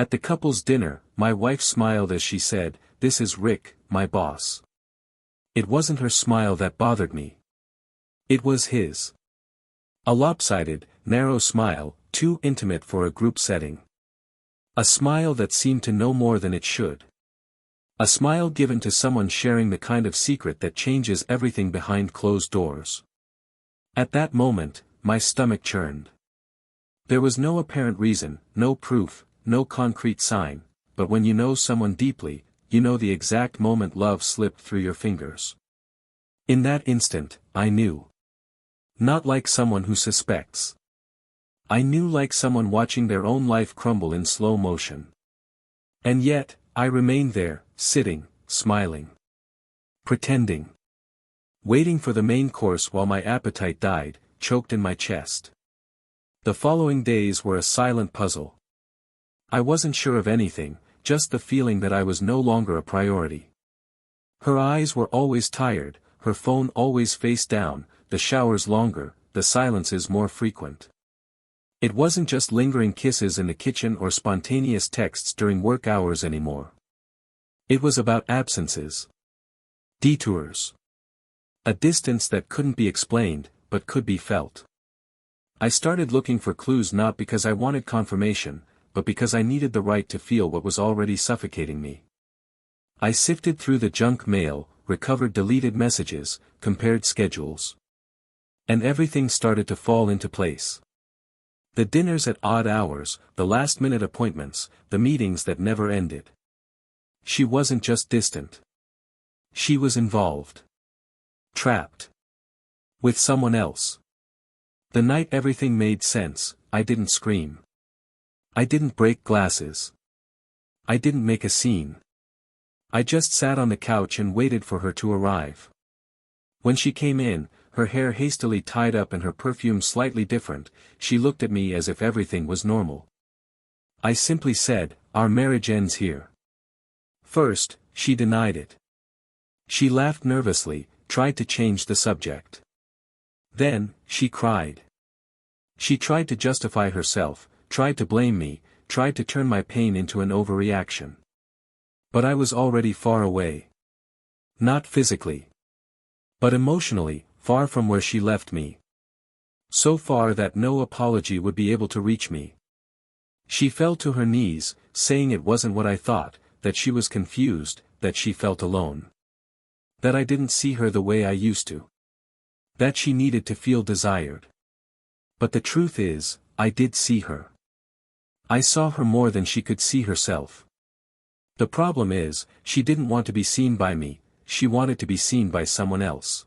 At the couple's dinner, my wife smiled as she said, "This is Rick, my boss." It wasn't her smile that bothered me. It was his. A lopsided, narrow smile, too intimate for a group setting. A smile that seemed to know more than it should. A smile given to someone sharing the kind of secret that changes everything behind closed doors. At that moment, my stomach churned. There was no apparent reason, no proof, no concrete sign, but when you know someone deeply, you know the exact moment love slipped through your fingers. In that instant, I knew. Not like someone who suspects. I knew like someone watching their own life crumble in slow motion. And yet, I remained there, sitting, smiling. Pretending. Waiting for the main course while my appetite died, choked in my chest. The following days were a silent puzzle. I wasn't sure of anything, just the feeling that I was no longer a priority. Her eyes were always tired, her phone always face down, the showers longer, the silences more frequent. It wasn't just lingering kisses in the kitchen or spontaneous texts during work hours anymore. It was about absences. Detours. A distance that couldn't be explained, but could be felt. I started looking for clues not because I wanted confirmation, but because I needed the right to feel what was already suffocating me. I sifted through the junk mail, recovered deleted messages, compared schedules. And everything started to fall into place. The dinners at odd hours, the last-minute appointments, the meetings that never ended. She wasn't just distant. She was involved. Trapped. With someone else. The night everything made sense, I didn't scream. I didn't break glasses. I didn't make a scene. I just sat on the couch and waited for her to arrive. When she came in, her hair hastily tied up and her perfume slightly different, she looked at me as if everything was normal. I simply said, "Our marriage ends here." First, she denied it. She laughed nervously, tried to change the subject. Then, she cried. She tried to justify herself, tried to blame me, tried to turn my pain into an overreaction. But I was already far away. Not physically. But emotionally, far from where she left me. So far that no apology would be able to reach me. She fell to her knees, saying it wasn't what I thought, that she was confused, that she felt alone. That I didn't see her the way I used to. That she needed to feel desired. But the truth is, I did see her. I saw her more than she could see herself. The problem is, she didn't want to be seen by me, she wanted to be seen by someone else.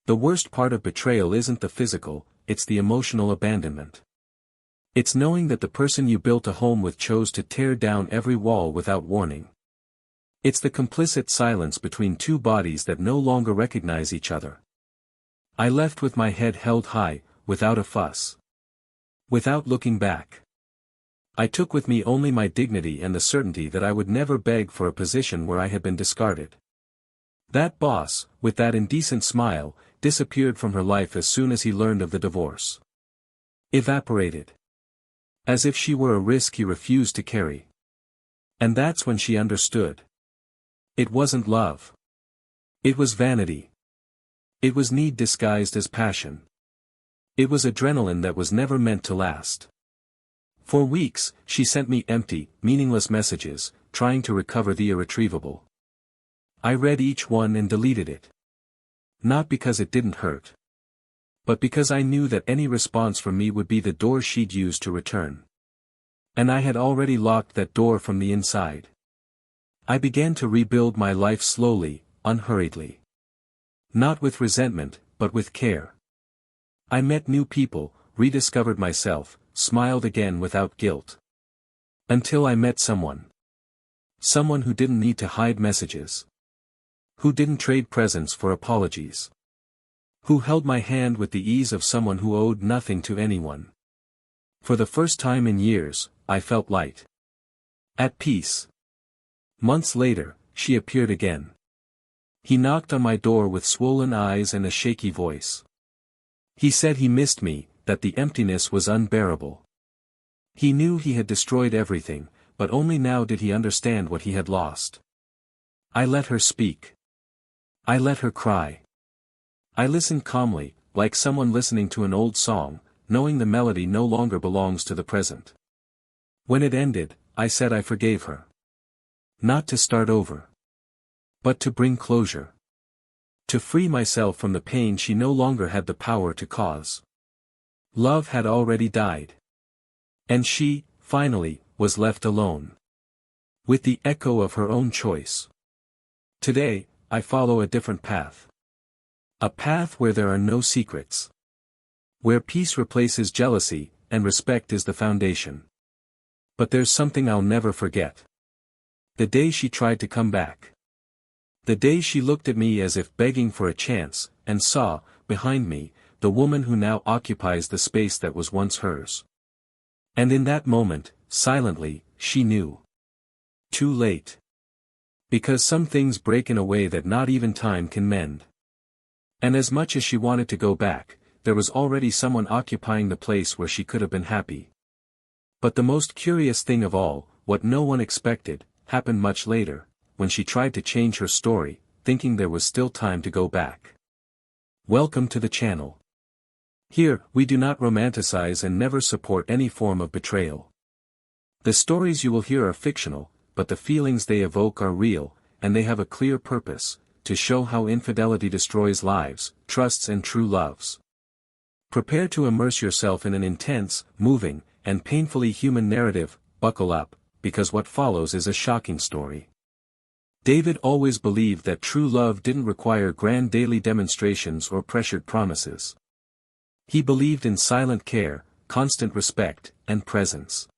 The worst part of betrayal isn't the physical, it's the emotional abandonment. It's knowing that the person you built a home with chose to tear down every wall without warning. It's the complicit silence between two bodies that no longer recognize each other. I left with my head held high, without a fuss. Without looking back. I took with me only my dignity and the certainty that I would never beg for a position where I had been discarded. That boss, with that indecent smile, disappeared from her life as soon as he learned of the divorce. Evaporated. As if she were a risk he refused to carry. And that's when she understood. It wasn't love. It was vanity. It was need disguised as passion. It was adrenaline that was never meant to last. For weeks, she sent me empty, meaningless messages, trying to recover the irretrievable. I read each one and deleted it. Not because it didn't hurt. But because I knew that any response from me would be the door she'd use to return. And I had already locked that door from the inside. I began to rebuild my life slowly, unhurriedly. Not with resentment, but with care. I met new people, rediscovered myself, smiled again without guilt. Until I met someone. Someone who didn't need to hide messages. Who didn't trade presents for apologies. Who held my hand with the ease of someone who owed nothing to anyone. For the first time in years, I felt light. At peace. Months later, she appeared again. He knocked on my door with swollen eyes and a shaky voice. He said he missed me, that the emptiness was unbearable. He knew he had destroyed everything, but only now did he understand what he had lost. I let her speak. I let her cry. I listened calmly, like someone listening to an old song, knowing the melody no longer belongs to the present. When it ended, I said I forgave her. Not to start over, but to bring closure. To free myself from the pain she no longer had the power to cause. Love had already died. And she, finally, was left alone. With the echo of her own choice. Today, I follow a different path. A path where there are no secrets. Where peace replaces jealousy, and respect is the foundation. But there's something I'll never forget. The day she tried to come back. The day she looked at me as if begging for a chance, and saw, behind me, the woman who now occupies the space that was once hers. And in that moment, silently, she knew. Too late. Because some things break in a way that not even time can mend. And as much as she wanted to go back, there was already someone occupying the place where she could have been happy. But the most curious thing of all, what no one expected, happened much later, when she tried to change her story, thinking there was still time to go back. Welcome to the channel. Here, we do not romanticize and never support any form of betrayal. The stories you will hear are fictional, but the feelings they evoke are real, and they have a clear purpose, to show how infidelity destroys lives, trusts and true loves. Prepare to immerse yourself in an intense, moving, and painfully human narrative. Buckle up, because what follows is a shocking story. David always believed that true love didn't require grand daily demonstrations or pressured promises. He believed in silent care, constant respect, and presence.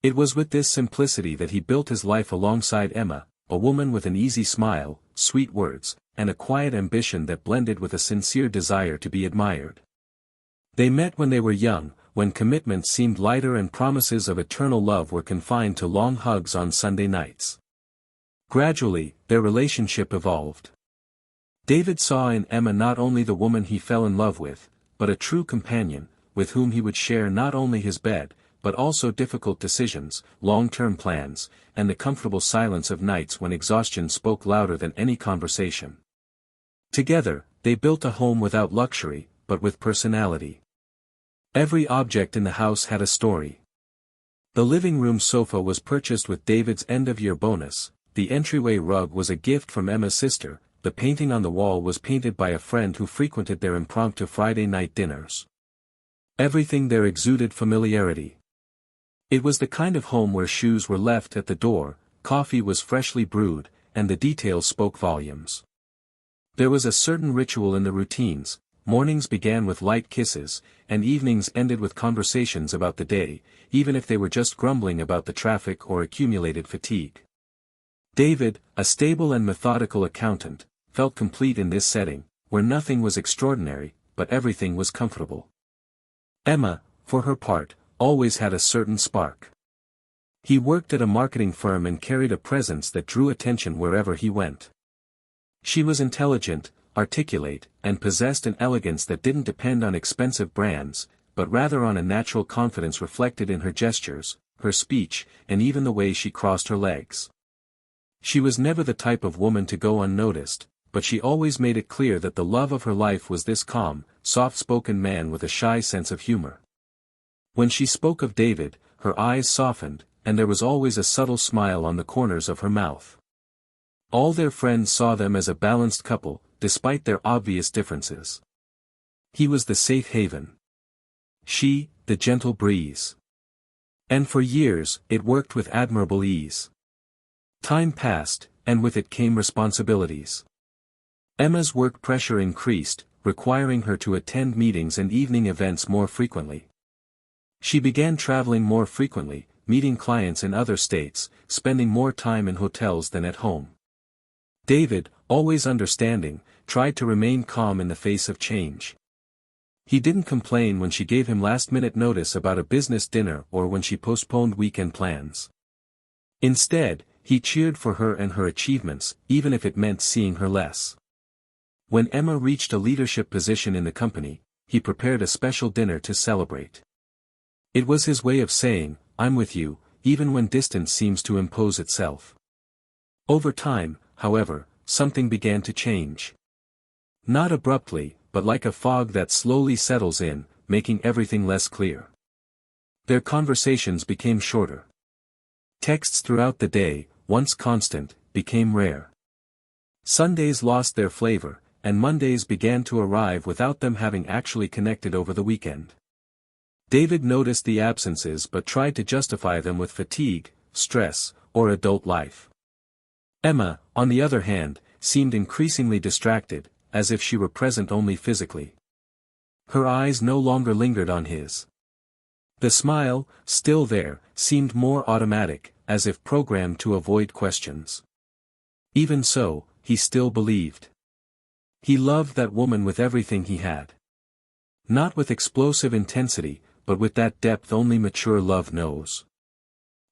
It was with this simplicity that he built his life alongside Emma, a woman with an easy smile, sweet words, and a quiet ambition that blended with a sincere desire to be admired. They met when they were young, when commitment seemed lighter and promises of eternal love were confined to long hugs on Sunday nights. Gradually, their relationship evolved. David saw in Emma not only the woman he fell in love with, but a true companion, with whom he would share not only his bed, but also difficult decisions, long-term plans, and the comfortable silence of nights when exhaustion spoke louder than any conversation. Together, they built a home without luxury, but with personality. Every object in the house had a story. The living room sofa was purchased with David's end-of-year bonus, the entryway rug was a gift from Emma's sister, the painting on the wall was painted by a friend who frequented their impromptu Friday night dinners. Everything there exuded familiarity. It was the kind of home where shoes were left at the door, coffee was freshly brewed, and the details spoke volumes. There was a certain ritual in the routines. Mornings began with light kisses, and evenings ended with conversations about the day, even if they were just grumbling about the traffic or accumulated fatigue. David, a stable and methodical accountant, felt complete in this setting, where nothing was extraordinary, but everything was comfortable. Emma, for her part, always had a certain spark. He worked at a marketing firm and carried a presence that drew attention wherever he went. She was intelligent, articulate, and possessed an elegance that didn't depend on expensive brands, but rather on a natural confidence reflected in her gestures, her speech, and even the way she crossed her legs. She was never the type of woman to go unnoticed, but she always made it clear that the love of her life was this calm, soft-spoken man with a shy sense of humor. When she spoke of David, her eyes softened, and there was always a subtle smile on the corners of her mouth. All their friends saw them as a balanced couple, despite their obvious differences. He was the safe haven. She, the gentle breeze. And for years, it worked with admirable ease. Time passed, and with it came responsibilities. Emma's work pressure increased, requiring her to attend meetings and evening events more frequently. She began traveling more frequently, meeting clients in other states, spending more time in hotels than at home. David, always understanding, tried to remain calm in the face of change. He didn't complain when she gave him last-minute notice about a business dinner or when she postponed weekend plans. Instead, he cheered for her and her achievements, even if it meant seeing her less. When Emma reached a leadership position in the company, he prepared a special dinner to celebrate. It was his way of saying, "I'm with you, even when distance seems to impose itself. Over time, however, something began to change. Not abruptly, but like a fog that slowly settles in, making everything less clear. Their conversations became shorter. Texts throughout the day, once constant, became rare. Sundays lost their flavor, and Mondays began to arrive without them having actually connected over the weekend. David noticed the absences but tried to justify them with fatigue, stress, or adult life. Emma, on the other hand, seemed increasingly distracted, as if she were present only physically. Her eyes no longer lingered on his. The smile, still there, seemed more automatic, as if programmed to avoid questions. Even so, he still believed. He loved that woman with everything he had. Not with explosive intensity, but with that depth only mature love knows.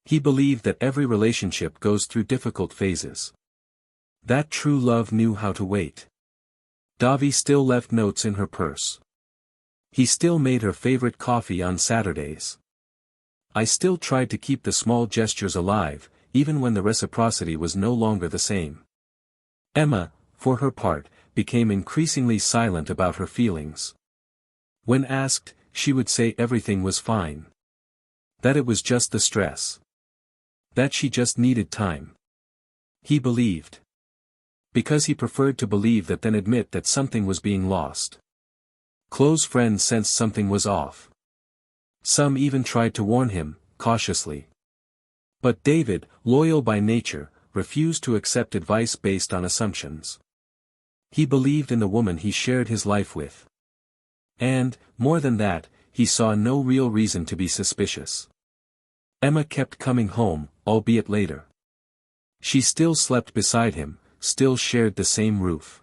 He believed that every relationship goes through difficult phases. That true love knew how to wait. Davy still left notes in her purse. He still made her favorite coffee on Saturdays. I still tried to keep the small gestures alive, even when the reciprocity was no longer the same. Emma, for her part, became increasingly silent about her feelings. When asked, she would say everything was fine. That it was just the stress. That she just needed time. He believed. Because he preferred to believe that than admit that something was being lost. Close friends sensed something was off. Some even tried to warn him, cautiously. But David, loyal by nature, refused to accept advice based on assumptions. He believed in the woman he shared his life with. And, more than that, he saw no real reason to be suspicious. Emma kept coming home, albeit later. She still slept beside him, still shared the same roof.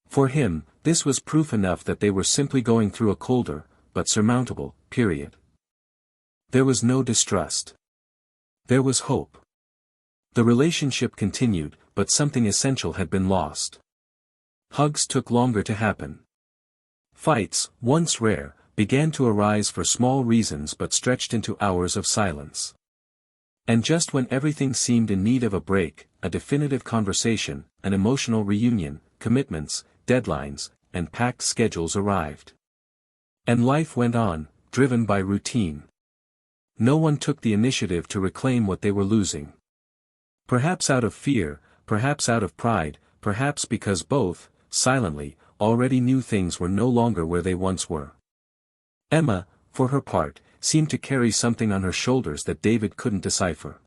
For him, this was proof enough that they were simply going through a colder, but surmountable, period. There was no distrust. There was hope. The relationship continued, but something essential had been lost. Hugs took longer to happen. Fights, once rare, began to arise for small reasons but stretched into hours of silence. And just when everything seemed in need of a break, a definitive conversation, an emotional reunion, commitments, deadlines, and packed schedules arrived. And life went on, driven by routine. No one took the initiative to reclaim what they were losing. Perhaps out of fear, perhaps out of pride, perhaps because both, silently, already knew things were no longer where they once were. Emma, for her part, seemed to carry something on her shoulders that David couldn't decipher.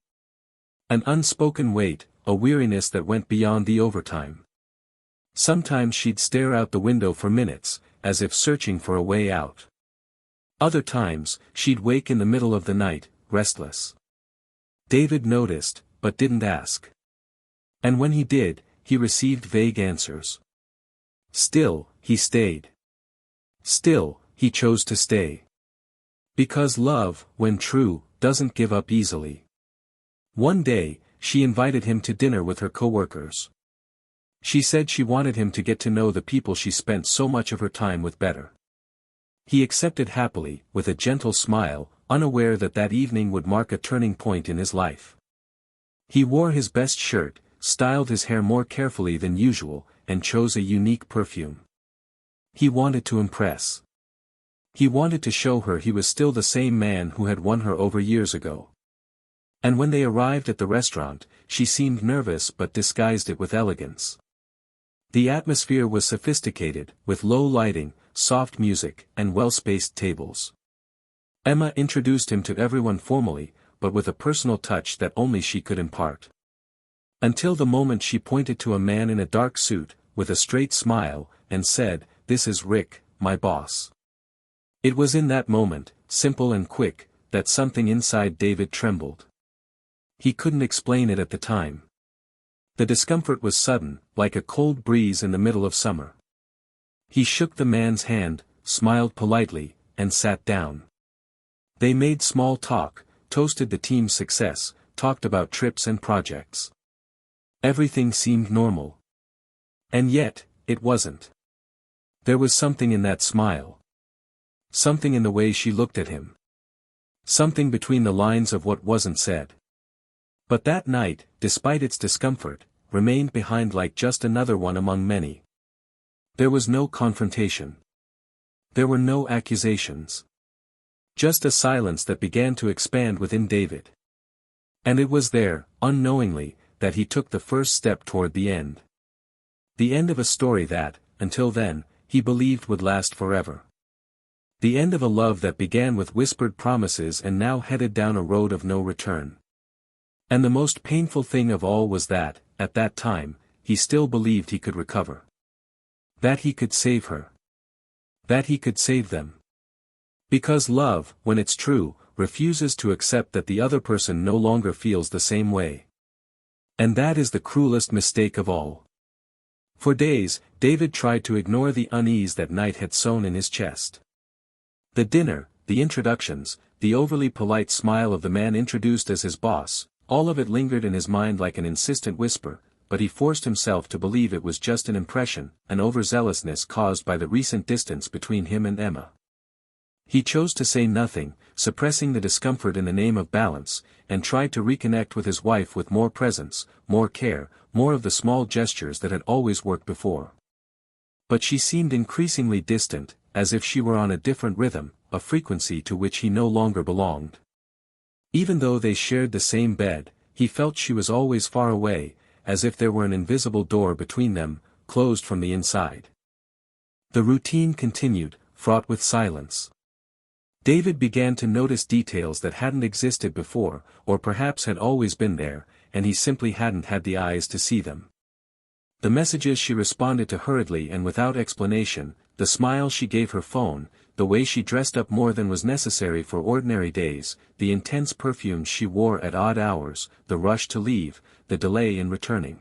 An unspoken weight, a weariness that went beyond the overtime. Sometimes she'd stare out the window for minutes, as if searching for a way out. Other times, she'd wake in the middle of the night, restless. David noticed, but didn't ask. And when he did, he received vague answers. Still, he stayed. Still, he chose to stay. Because love, when true, doesn't give up easily. One day, she invited him to dinner with her coworkers. She said she wanted him to get to know the people she spent so much of her time with better. He accepted happily, with a gentle smile, unaware that that evening would mark a turning point in his life. He wore his best shirt, styled his hair more carefully than usual, and chose a unique perfume. He wanted to impress. He wanted to show her he was still the same man who had won her over years ago. And when they arrived at the restaurant, she seemed nervous but disguised it with elegance. The atmosphere was sophisticated, with low lighting, soft music, and well-spaced tables. Emma introduced him to everyone formally, but with a personal touch that only she could impart. Until the moment she pointed to a man in a dark suit, with a straight smile, and said, "This is Rick, my boss." It was in that moment, simple and quick, that something inside David trembled. He couldn't explain it at the time. The discomfort was sudden, like a cold breeze in the middle of summer. He shook the man's hand, smiled politely, and sat down. They made small talk, toasted the team's success, talked about trips and projects. Everything seemed normal. And yet, it wasn't. There was something in that smile. Something in the way she looked at him. Something between the lines of what wasn't said. But that night, despite its discomfort, remained behind like just another one among many. There was no confrontation. There were no accusations. Just a silence that began to expand within David. And it was there, unknowingly, that he took the first step toward the end. The end of a story that, until then, he believed would last forever. The end of a love that began with whispered promises and now headed down a road of no return. And the most painful thing of all was that, at that time, he still believed he could recover. That he could save her. That he could save them. Because love, when it's true, refuses to accept that the other person no longer feels the same way. And that is the cruelest mistake of all. For days, David tried to ignore the unease that night had sown in his chest. The dinner, the introductions, the overly polite smile of the man introduced as his boss, all of it lingered in his mind like an insistent whisper, but he forced himself to believe it was just an impression, an overzealousness caused by the recent distance between him and Emma. He chose to say nothing, suppressing the discomfort in the name of balance, and tried to reconnect with his wife with more presence, more care, more of the small gestures that had always worked before. But she seemed increasingly distant, as if she were on a different rhythm, a frequency to which he no longer belonged. Even though they shared the same bed, he felt she was always far away, as if there were an invisible door between them, closed from the inside. The routine continued, fraught with silence. David began to notice details that hadn't existed before, or perhaps had always been there, and he simply hadn't had the eyes to see them. The messages she responded to hurriedly and without explanation, the smile she gave her phone, the way she dressed up more than was necessary for ordinary days, the intense perfumes she wore at odd hours, the rush to leave, the delay in returning.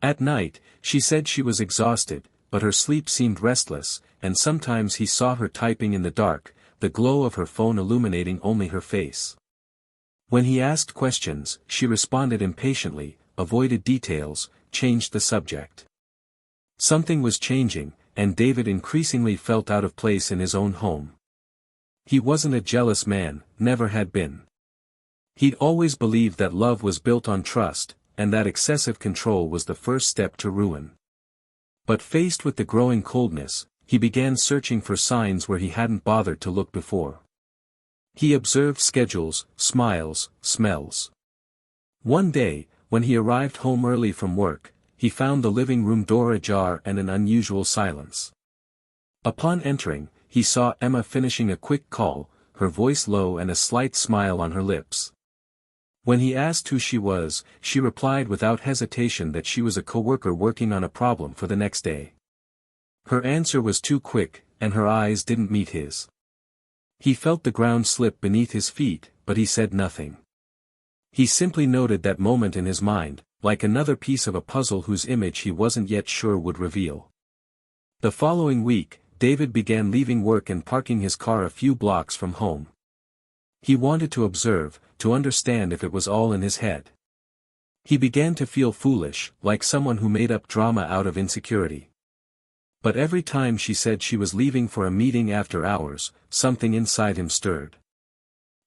At night, she said she was exhausted, but her sleep seemed restless, and sometimes he saw her typing in the dark, the glow of her phone illuminating only her face. When he asked questions, she responded impatiently, avoided details, changed the subject. Something was changing, and David increasingly felt out of place in his own home. He wasn't a jealous man, never had been. He'd always believed that love was built on trust, and that excessive control was the first step to ruin. But faced with the growing coldness, he began searching for signs where he hadn't bothered to look before. He observed schedules, smiles, smells. One day, when he arrived home early from work, he found the living room door ajar and an unusual silence. Upon entering, he saw Emma finishing a quick call, her voice low and a slight smile on her lips. When he asked who she was, she replied without hesitation that she was a coworker working on a problem for the next day. Her answer was too quick, and her eyes didn't meet his. He felt the ground slip beneath his feet, but he said nothing. He simply noted that moment in his mind, like another piece of a puzzle whose image he wasn't yet sure would reveal. The following week, David began leaving work and parking his car a few blocks from home. He wanted to observe, to understand if it was all in his head. He began to feel foolish, like someone who made up drama out of insecurity. But every time she said she was leaving for a meeting after hours, something inside him stirred.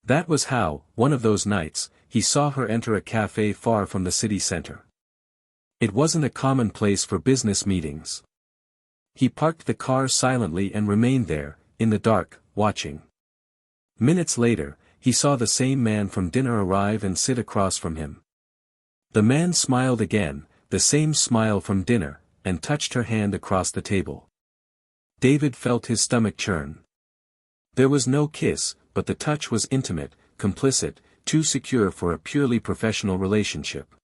That was how, one of those nights, he saw her enter a cafe far from the city center. It wasn't a common place for business meetings. He parked the car silently and remained there, in the dark, watching. Minutes later, he saw the same man from dinner arrive and sit across from him. The man smiled again, the same smile from dinner, and touched her hand across the table. David felt his stomach churn. There was no kiss, but the touch was intimate, complicit, too secure for a purely professional relationship.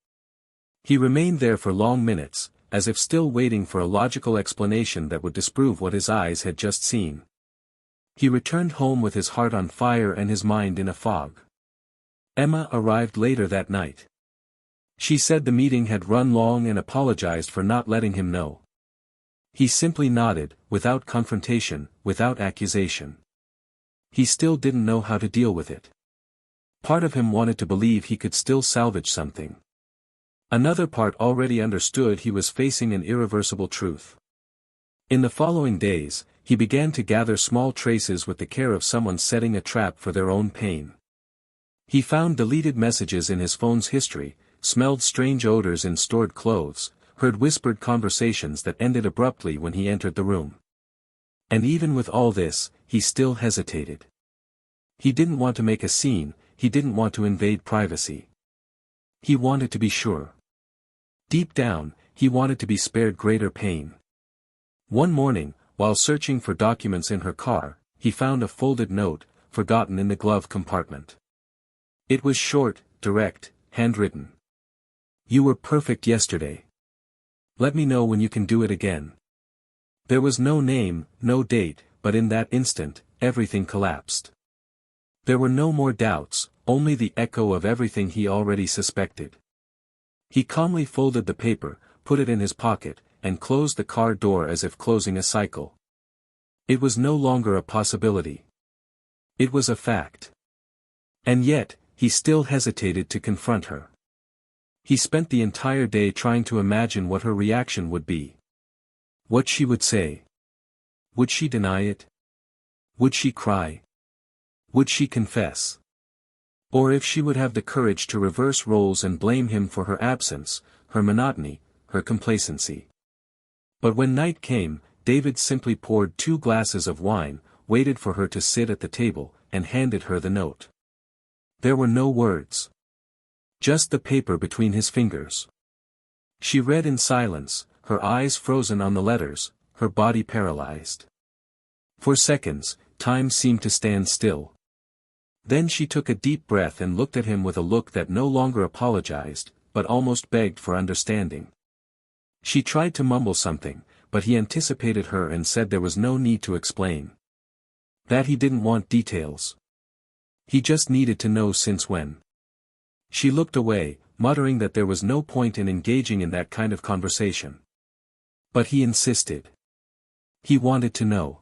He remained there for long minutes, as if still waiting for a logical explanation that would disprove what his eyes had just seen. He returned home with his heart on fire and his mind in a fog. Emma arrived later that night. She said the meeting had run long and apologized for not letting him know. He simply nodded, without confrontation, without accusation. He still didn't know how to deal with it. Part of him wanted to believe he could still salvage something. Another part already understood he was facing an irreversible truth. In the following days, He began to gather small traces with the care of someone setting a trap for their own pain. He found deleted messages in his phone's history, smelled strange odors in stored clothes, heard whispered conversations that ended abruptly when he entered the room. And even with all this, he still hesitated. He didn't want to make a scene, he didn't want to invade privacy. He wanted to be sure. Deep down, he wanted to be spared greater pain. One morning, while searching for documents in her car, he found a folded note, forgotten in the glove compartment. It was short, direct, handwritten. "You were perfect yesterday. Let me know when you can do it again." There was no name, no date, but in that instant, everything collapsed. There were no more doubts, only the echo of everything he already suspected. He calmly folded the paper, put it in his pocket, and closed the car door as if closing a cycle. It was no longer a possibility. It was a fact. And yet, he still hesitated to confront her. He spent the entire day trying to imagine what her reaction would be. What she would say. Would she deny it? Would she cry? Would she confess? Or if she would have the courage to reverse roles and blame him for her absence, her monotony, her complacency. But when night came, David simply poured 2 glasses of wine, waited for her to sit at the table, and handed her the note. There were no words. Just the paper between his fingers. She read in silence, her eyes frozen on the letters, her body paralyzed. For seconds, time seemed to stand still. Then she took a deep breath and looked at him with a look that no longer apologized, but almost begged for understanding. She tried to mumble something, but he anticipated her and said there was no need to explain. That he didn't want details. He just needed to know since when. She looked away, muttering that there was no point in engaging in that kind of conversation. But he insisted. He wanted to know.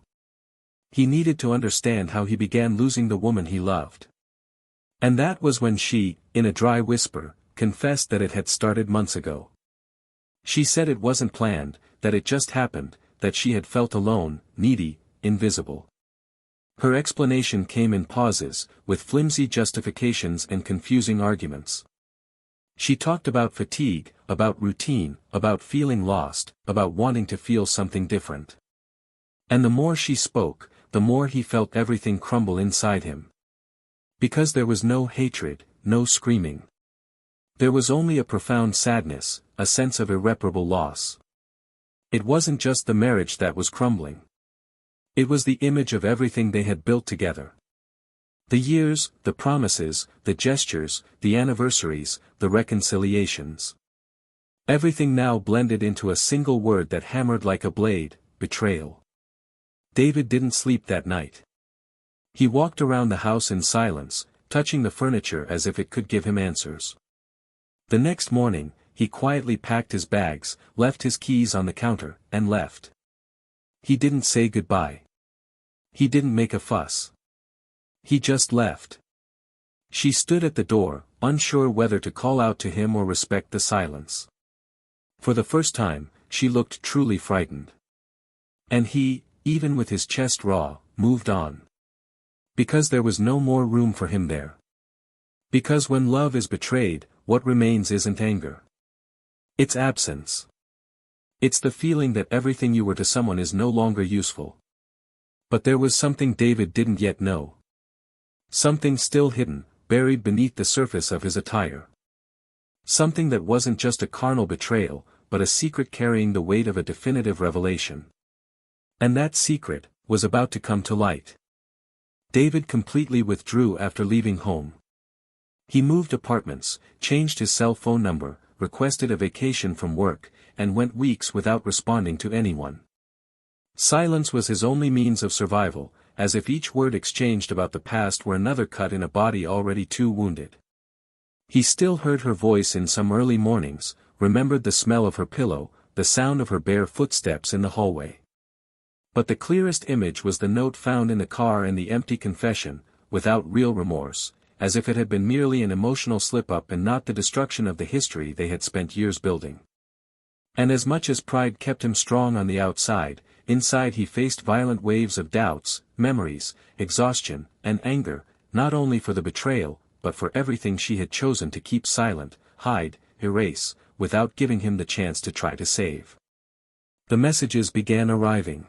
He needed to understand how he began losing the woman he loved. And that was when she, in a dry whisper, confessed that it had started months ago. She said it wasn't planned, that it just happened, that she had felt alone, needy, invisible. Her explanation came in pauses, with flimsy justifications and confusing arguments. She talked about fatigue, about routine, about feeling lost, about wanting to feel something different. And the more she spoke, the more he felt everything crumble inside him. Because there was no hatred, no screaming. There was only a profound sadness, a sense of irreparable loss. It wasn't just the marriage that was crumbling. It was the image of everything they had built together. The years, the promises, the gestures, the anniversaries, the reconciliations. Everything now blended into a single word that hammered like a blade: betrayal. David didn't sleep that night. He walked around the house in silence, touching the furniture as if it could give him answers. The next morning, he quietly packed his bags, left his keys on the counter, and left. He didn't say goodbye. He didn't make a fuss. He just left. She stood at the door, unsure whether to call out to him or respect the silence. For the first time, she looked truly frightened. And he, even with his chest raw, moved on. Because there was no more room for him there. Because when love is betrayed, what remains isn't anger. It's absence. It's the feeling that everything you were to someone is no longer useful. But there was something David didn't yet know. Something still hidden, buried beneath the surface of his attire. Something that wasn't just a carnal betrayal, but a secret carrying the weight of a definitive revelation. And that secret was about to come to light. David completely withdrew after leaving home. He moved apartments, changed his cell phone number, requested a vacation from work, and went weeks without responding to anyone. Silence was his only means of survival, as if each word exchanged about the past were another cut in a body already too wounded. He still heard her voice in some early mornings, remembered the smell of her pillow, the sound of her bare footsteps in the hallway. But the clearest image was the note found in the car and the empty confession, without real remorse, as if it had been merely an emotional slip-up and not the destruction of the history they had spent years building. And as much as pride kept him strong on the outside, inside he faced violent waves of doubts, memories, exhaustion, and anger, not only for the betrayal, but for everything she had chosen to keep silent, hide, erase, without giving him the chance to try to save. The messages began arriving.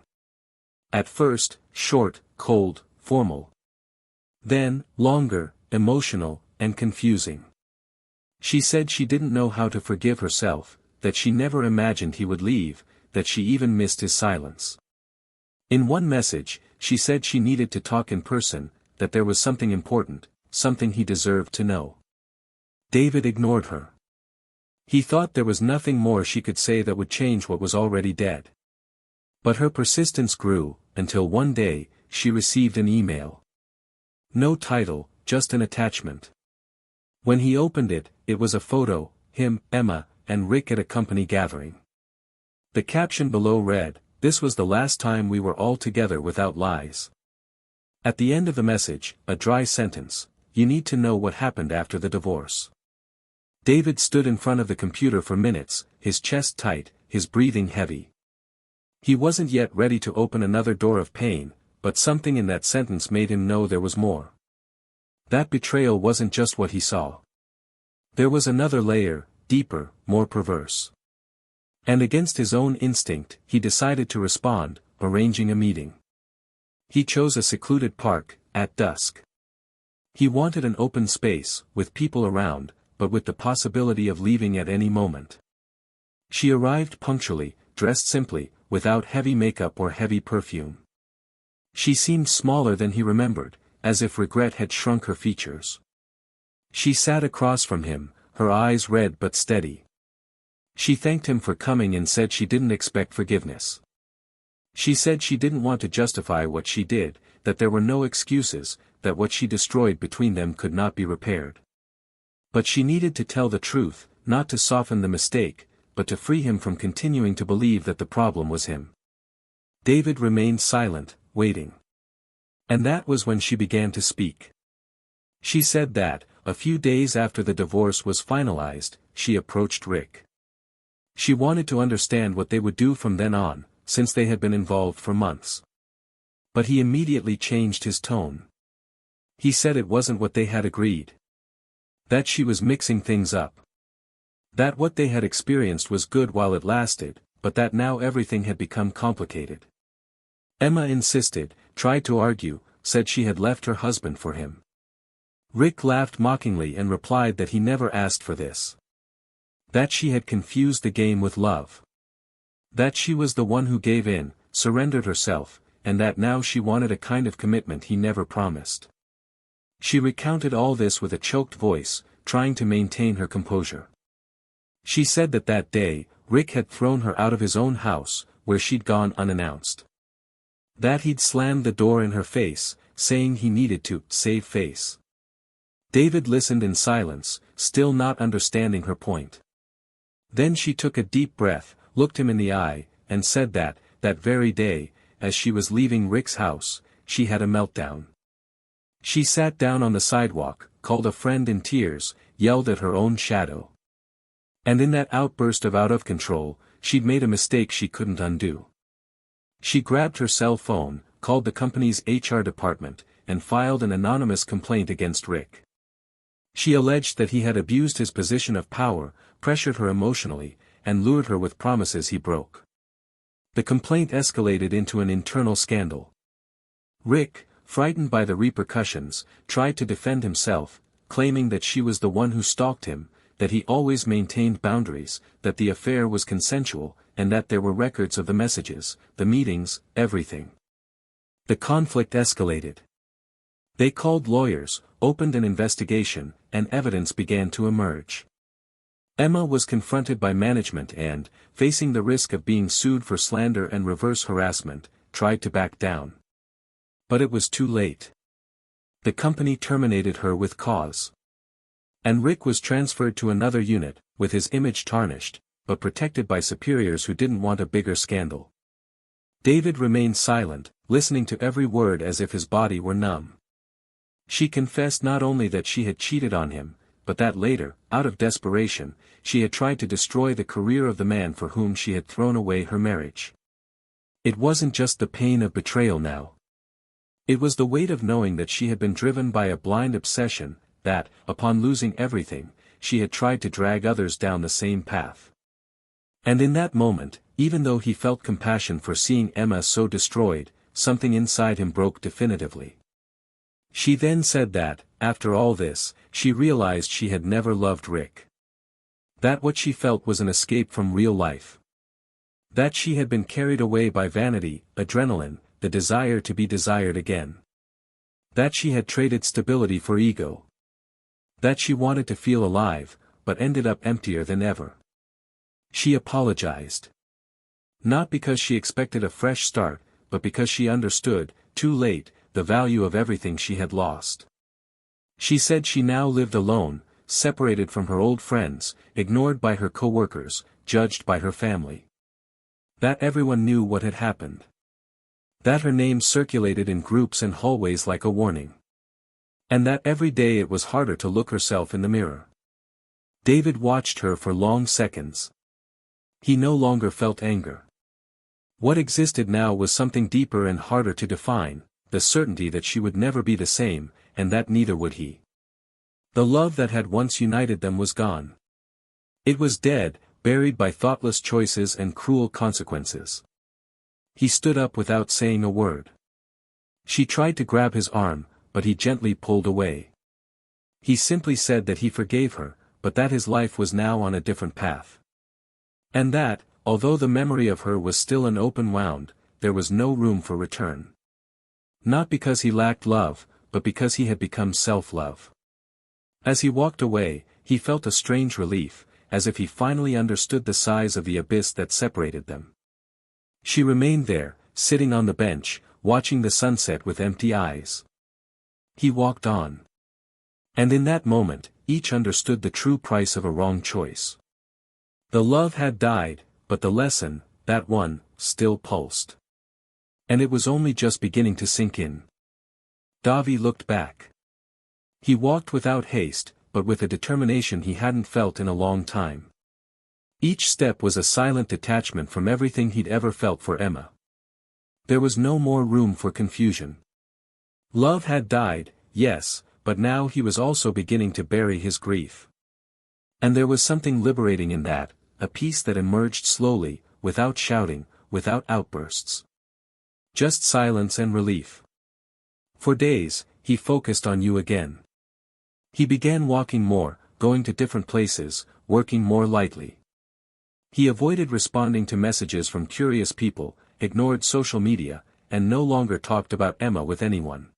At first, short, cold, formal. Then, longer, emotional, and confusing. She said she didn't know how to forgive herself, that she never imagined he would leave, that she even missed his silence. In one message, she said she needed to talk in person, that there was something important, something he deserved to know. David ignored her. He thought there was nothing more she could say that would change what was already dead. But her persistence grew, until one day, she received an email. No title, just an attachment. When he opened it, it was a photo, him, Emma, and Rick at a company gathering. The caption below read, "This was the last time we were all together without lies." At the end of the message, a dry sentence, "You need to know what happened after the divorce." David stood in front of the computer for minutes, his chest tight, his breathing heavy. He wasn't yet ready to open another door of pain, but something in that sentence made him know there was more. That betrayal wasn't just what he saw. There was another layer, deeper, more perverse. And against his own instinct, he decided to respond, arranging a meeting. He chose a secluded park, at dusk. He wanted an open space, with people around, but with the possibility of leaving at any moment. She arrived punctually, dressed simply, without heavy makeup or heavy perfume. She seemed smaller than he remembered, as if regret had shrunk her features. She sat across from him, her eyes red but steady. She thanked him for coming and said she didn't expect forgiveness. She said she didn't want to justify what she did, that there were no excuses, that what she destroyed between them could not be repaired. But she needed to tell the truth, not to soften the mistake, but to free him from continuing to believe that the problem was him. David remained silent, waiting. And that was when she began to speak. She said that, a few days after the divorce was finalized, she approached Rick. She wanted to understand what they would do from then on, since they had been involved for months. But he immediately changed his tone. He said it wasn't what they had agreed. That she was mixing things up. That what they had experienced was good while it lasted, but that now everything had become complicated. Emma insisted, tried to argue, said she had left her husband for him. Rick laughed mockingly and replied that he never asked for this. That she had confused the game with love. That she was the one who gave in, surrendered herself, and that now she wanted a kind of commitment he never promised. She recounted all this with a choked voice, trying to maintain her composure. She said that that day, Rick had thrown her out of his own house, where she'd gone unannounced. That he'd slammed the door in her face, saying he needed to save face. David listened in silence, still not understanding her point. Then she took a deep breath, looked him in the eye, and said that very day, as she was leaving Rick's house, she had a meltdown. She sat down on the sidewalk, called a friend in tears, yelled at her own shadow. And in that outburst of out of control, she'd made a mistake she couldn't undo. She grabbed her cell phone, called the company's HR department, and filed an anonymous complaint against Rick. She alleged that he had abused his position of power, pressured her emotionally, and lured her with promises he broke. The complaint escalated into an internal scandal. Rick, frightened by the repercussions, tried to defend himself, claiming that she was the one who stalked him, that he always maintained boundaries, that the affair was consensual, and that there were records of the messages, the meetings, everything. The conflict escalated. They called lawyers, opened an investigation, and evidence began to emerge. Emma was confronted by management and, facing the risk of being sued for slander and reverse harassment, tried to back down. But it was too late. The company terminated her with cause. And Rick was transferred to another unit, with his image tarnished, but protected by superiors who didn't want a bigger scandal. David remained silent, listening to every word as if his body were numb. She confessed not only that she had cheated on him, but that later, out of desperation, she had tried to destroy the career of the man for whom she had thrown away her marriage. It wasn't just the pain of betrayal now. It was the weight of knowing that she had been driven by a blind obsession, that, upon losing everything, she had tried to drag others down the same path. And in that moment, even though he felt compassion for seeing Emma so destroyed, something inside him broke definitively. She then said that, after all this, she realized she had never loved Rick. That what she felt was an escape from real life. That she had been carried away by vanity, adrenaline, the desire to be desired again. That she had traded stability for ego. That she wanted to feel alive, but ended up emptier than ever. She apologized. Not because she expected a fresh start, but because she understood, too late, the value of everything she had lost. She said she now lived alone, separated from her old friends, ignored by her co-workers, judged by her family. That everyone knew what had happened. That her name circulated in groups and hallways like a warning. And that every day it was harder to look herself in the mirror. David watched her for long seconds. He no longer felt anger. What existed now was something deeper and harder to define, the certainty that she would never be the same, and that neither would he. The love that had once united them was gone. It was dead, buried by thoughtless choices and cruel consequences. He stood up without saying a word. She tried to grab his arm, but he gently pulled away. He simply said that he forgave her, but that his life was now on a different path. And that, although the memory of her was still an open wound, there was no room for return. Not because he lacked love, but because he had become self-love. As he walked away, he felt a strange relief, as if he finally understood the size of the abyss that separated them. She remained there, sitting on the bench, watching the sunset with empty eyes. He walked on. And in that moment, each understood the true price of a wrong choice. The love had died, but the lesson, that one, still pulsed. And it was only just beginning to sink in. Davi looked back. He walked without haste, but with a determination he hadn't felt in a long time. Each step was a silent detachment from everything he'd ever felt for Emma. There was no more room for confusion. Love had died, yes, but now he was also beginning to bury his grief. And there was something liberating in that, a peace that emerged slowly, without shouting, without outbursts. Just silence and relief. For days, he focused on you again. He began walking more, going to different places, working more lightly. He avoided responding to messages from curious people, ignored social media, and no longer talked about Emma with anyone.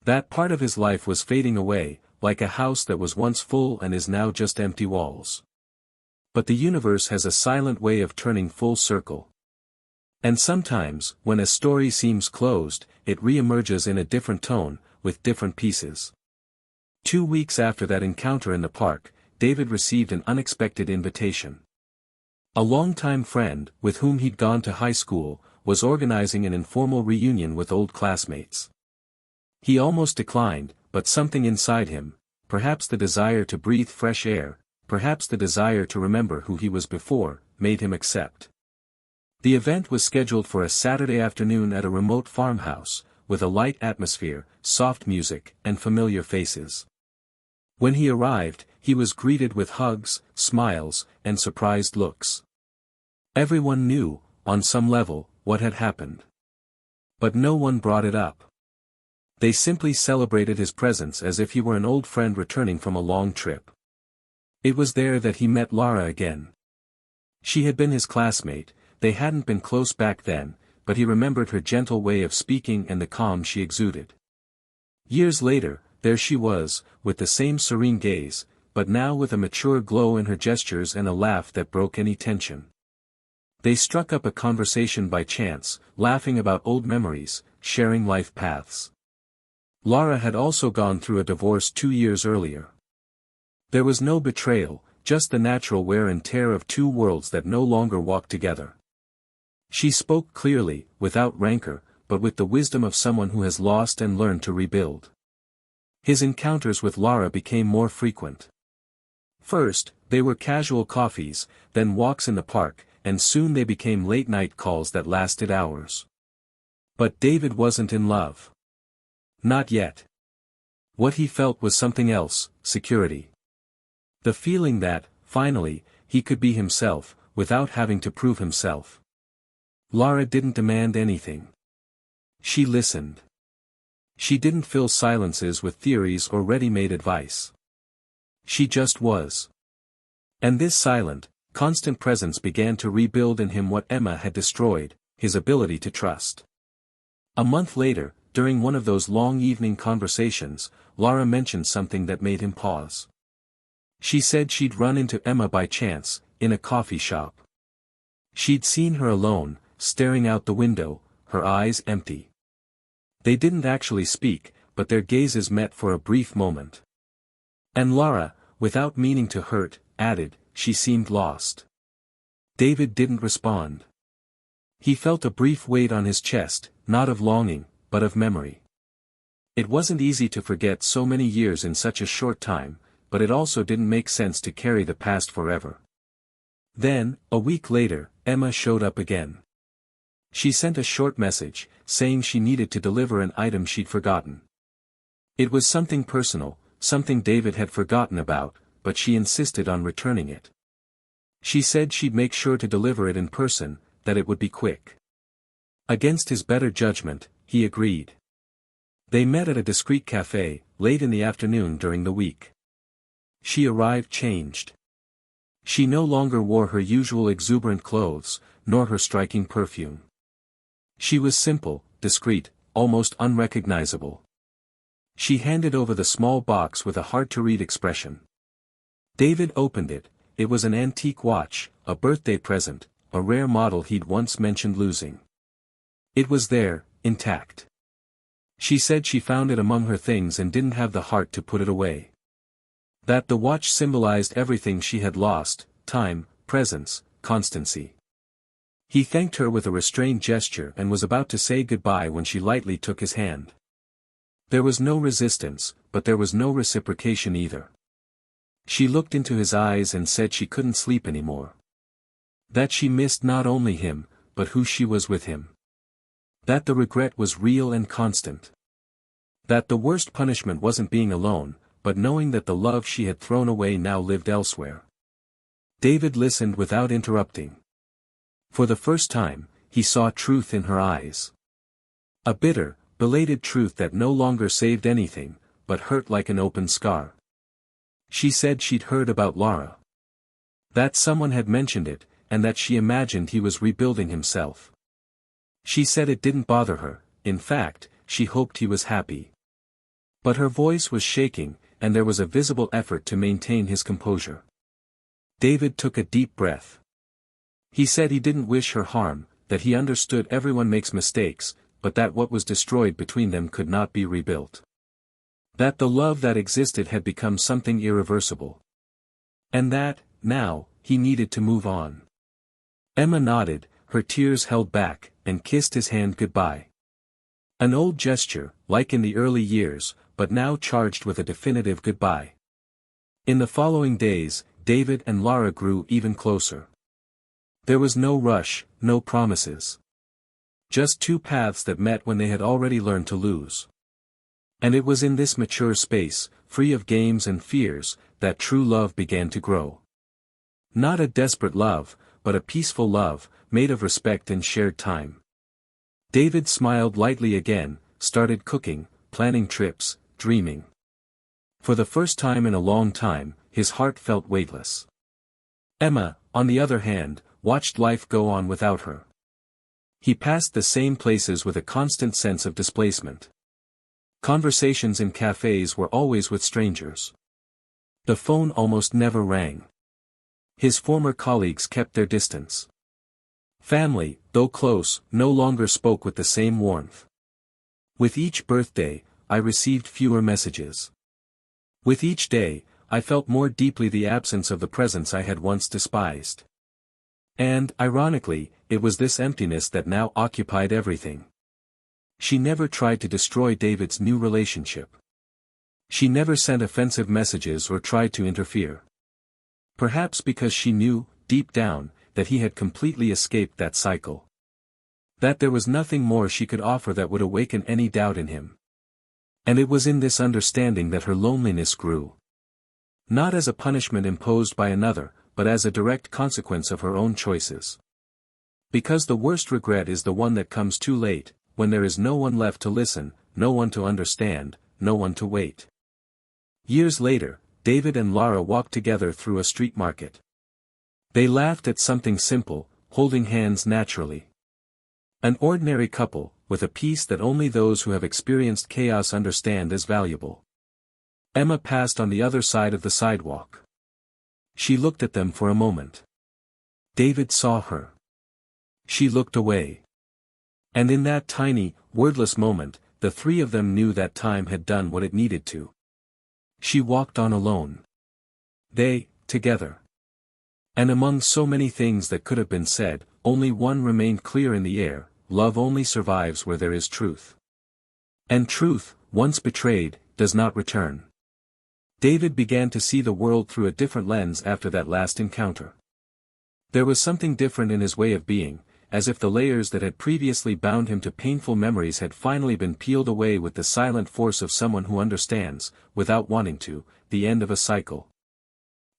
That part of his life was fading away, like a house that was once full and is now just empty walls. But the universe has a silent way of turning full circle. And sometimes, when a story seems closed, it re-emerges in a different tone, with different pieces. 2 weeks after that encounter in the park, David received an unexpected invitation. A longtime friend, with whom he'd gone to high school, was organizing an informal reunion with old classmates. He almost declined, but something inside him, perhaps the desire to breathe fresh air, perhaps the desire to remember who he was before, made him accept. The event was scheduled for a Saturday afternoon at a remote farmhouse, with a light atmosphere, soft music, and familiar faces. When he arrived, he was greeted with hugs, smiles, and surprised looks. Everyone knew, on some level, what had happened. But no one brought it up. They simply celebrated his presence as if he were an old friend returning from a long trip. It was there that he met Lara again. She had been his classmate, they hadn't been close back then, but he remembered her gentle way of speaking and the calm she exuded. Years later, there she was, with the same serene gaze, but now with a mature glow in her gestures and a laugh that broke any tension. They struck up a conversation by chance, laughing about old memories, sharing life paths. Lara had also gone through a divorce 2 years earlier. There was no betrayal, just the natural wear and tear of two worlds that no longer walked together. She spoke clearly, without rancor, but with the wisdom of someone who has lost and learned to rebuild. His encounters with Lara became more frequent. First, they were casual coffees, then walks in the park, and soon they became late-night calls that lasted hours. But David wasn't in love. Not yet. What he felt was something else, security. The feeling that, finally, he could be himself, without having to prove himself. Lara didn't demand anything. She listened. She didn't fill silences with theories or ready-made advice. She just was. And this silent, constant presence began to rebuild in him what Emma had destroyed, his ability to trust. A month later, during one of those long evening conversations, Lara mentioned something that made him pause. She said she'd run into Emma by chance, in a coffee shop. She'd seen her alone, staring out the window, her eyes empty. They didn't actually speak, but their gazes met for a brief moment. And Lara, without meaning to hurt, added, she seemed lost. David didn't respond. He felt a brief weight on his chest, not of longing, but of memory. It wasn't easy to forget so many years in such a short time, but it also didn't make sense to carry the past forever. Then, a week later, Emma showed up again. She sent a short message, saying she needed to deliver an item she'd forgotten. It was something personal, something David had forgotten about, but she insisted on returning it. She said she'd make sure to deliver it in person, that it would be quick. Against his better judgment, he agreed. They met at a discreet cafe, late in the afternoon during the week. She arrived changed. She no longer wore her usual exuberant clothes, nor her striking perfume. She was simple, discreet, almost unrecognizable. She handed over the small box with a hard-to-read expression. David opened it. It was an antique watch, a birthday present, a rare model he'd once mentioned losing. It was there, intact. She said she found it among her things and didn't have the heart to put it away. That the watch symbolized everything she had lost: time, presence, constancy. He thanked her with a restrained gesture and was about to say goodbye when she lightly took his hand. There was no resistance, but there was no reciprocation either. She looked into his eyes and said she couldn't sleep anymore. That she missed not only him, but who she was with him. That the regret was real and constant. That the worst punishment wasn't being alone, but knowing that the love she had thrown away now lived elsewhere. David listened without interrupting. For the first time, he saw truth in her eyes. A bitter, belated truth that no longer saved anything, but hurt like an open scar. She said she'd heard about Lara. That someone had mentioned it, and that she imagined he was rebuilding himself. She said it didn't bother her, in fact, she hoped he was happy. But her voice was shaking, and there was a visible effort to maintain his composure. David took a deep breath. He said he didn't wish her harm, that he understood everyone makes mistakes, but that what was destroyed between them could not be rebuilt. That the love that existed had become something irreversible. And that, now, he needed to move on. Emma nodded, her tears held back, and kissed his hand goodbye. An old gesture, like in the early years, but now charged with a definitive goodbye. In the following days, David and Lara grew even closer. There was no rush, no promises. Just two paths that met when they had already learned to lose. And it was in this mature space, free of games and fears, that true love began to grow. Not a desperate love, but a peaceful love, made of respect and shared time. David smiled lightly again, started cooking, planning trips, dreaming. For the first time in a long time, his heart felt weightless. Emma, on the other hand, watched life go on without her. He passed the same places with a constant sense of displacement. Conversations in cafes were always with strangers. The phone almost never rang. His former colleagues kept their distance. Family, though close, no longer spoke with the same warmth. With each birthday, I received fewer messages. With each day, I felt more deeply the absence of the presence I had once despised. And, ironically, it was this emptiness that now occupied everything. She never tried to destroy David's new relationship. She never sent offensive messages or tried to interfere. Perhaps because she knew, deep down, that he had completely escaped that cycle. That there was nothing more she could offer that would awaken any doubt in him. And it was in this understanding that her loneliness grew. Not as a punishment imposed by another, but as a direct consequence of her own choices. Because the worst regret is the one that comes too late, when there is no one left to listen, no one to understand, no one to wait. Years later, David and Lara walked together through a street market. They laughed at something simple, holding hands naturally. An ordinary couple, with a peace that only those who have experienced chaos understand as valuable. Emma passed on the other side of the sidewalk. She looked at them for a moment. David saw her. She looked away. And in that tiny, wordless moment, the three of them knew that time had done what it needed to. She walked on alone. They, together. And among so many things that could have been said, only one remained clear in the air: love only survives where there is truth. And truth, once betrayed, does not return. David began to see the world through a different lens after that last encounter. There was something different in his way of being, as if the layers that had previously bound him to painful memories had finally been peeled away with the silent force of someone who understands, without wanting to, the end of a cycle.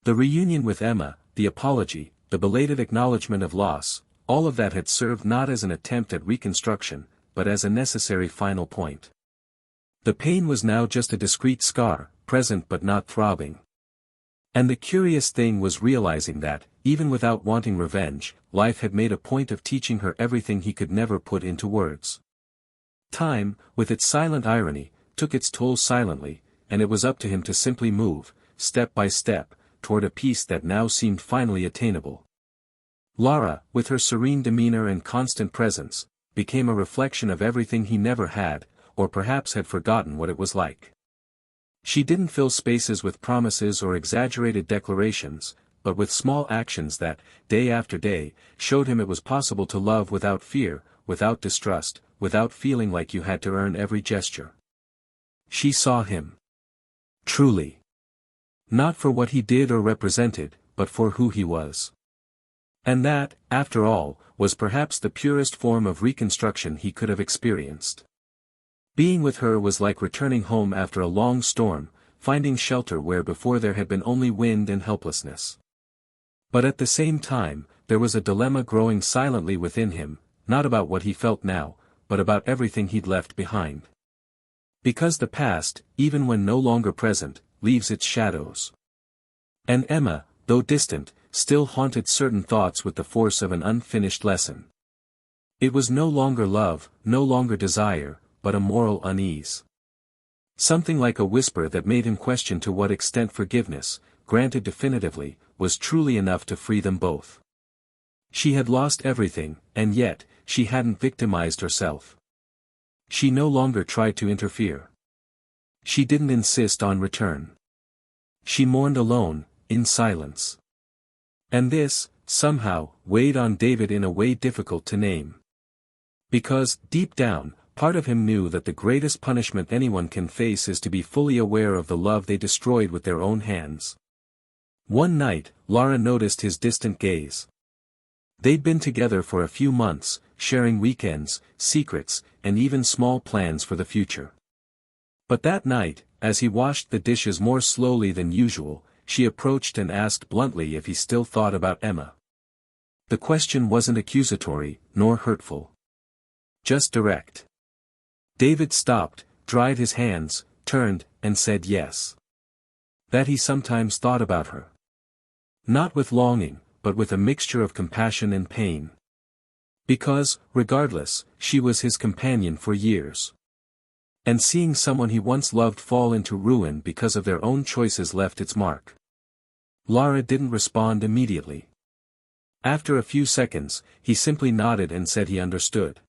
The reunion with Emma, the apology, the belated acknowledgement of loss, all of that had served not as an attempt at reconstruction, but as a necessary final point. The pain was now just a discrete scar, present but not throbbing. And the curious thing was realizing that, even without wanting revenge, life had made a point of teaching her everything he could never put into words. Time, with its silent irony, took its toll silently, and it was up to him to simply move, step by step, toward a peace that now seemed finally attainable. Lara, with her serene demeanor and constant presence, became a reflection of everything he never had, or perhaps had forgotten what it was like. She didn't fill spaces with promises or exaggerated declarations, but with small actions that, day after day, showed him it was possible to love without fear, without distrust, without feeling like you had to earn every gesture. She saw him. Truly. Not for what he did or represented, but for who he was. And that, after all, was perhaps the purest form of reconstruction he could have experienced. Being with her was like returning home after a long storm, finding shelter where before there had been only wind and helplessness. But at the same time, there was a dilemma growing silently within him, not about what he felt now, but about everything he'd left behind. Because the past, even when no longer present, leaves its shadows. And Emma, though distant, still haunted certain thoughts with the force of an unfinished lesson. It was no longer love, no longer desire, but a moral unease. Something like a whisper that made him question to what extent forgiveness, granted definitively, was truly enough to free them both. She had lost everything, and yet, she hadn't victimized herself. She no longer tried to interfere. She didn't insist on return. She mourned alone, in silence. And this, somehow, weighed on David in a way difficult to name. Because, deep down, part of him knew that the greatest punishment anyone can face is to be fully aware of the love they destroyed with their own hands. One night, Lara noticed his distant gaze. They'd been together for a few months, sharing weekends, secrets, and even small plans for the future. But that night, as he washed the dishes more slowly than usual, she approached and asked bluntly if he still thought about Emma. The question wasn't accusatory, nor hurtful. Just direct. David stopped, dried his hands, turned, and said yes. That he sometimes thought about her. Not with longing, but with a mixture of compassion and pain. Because, regardless, she was his companion for years. And seeing someone he once loved fall into ruin because of their own choices left its mark. Lara didn't respond immediately. After a few seconds, he simply nodded and said he understood.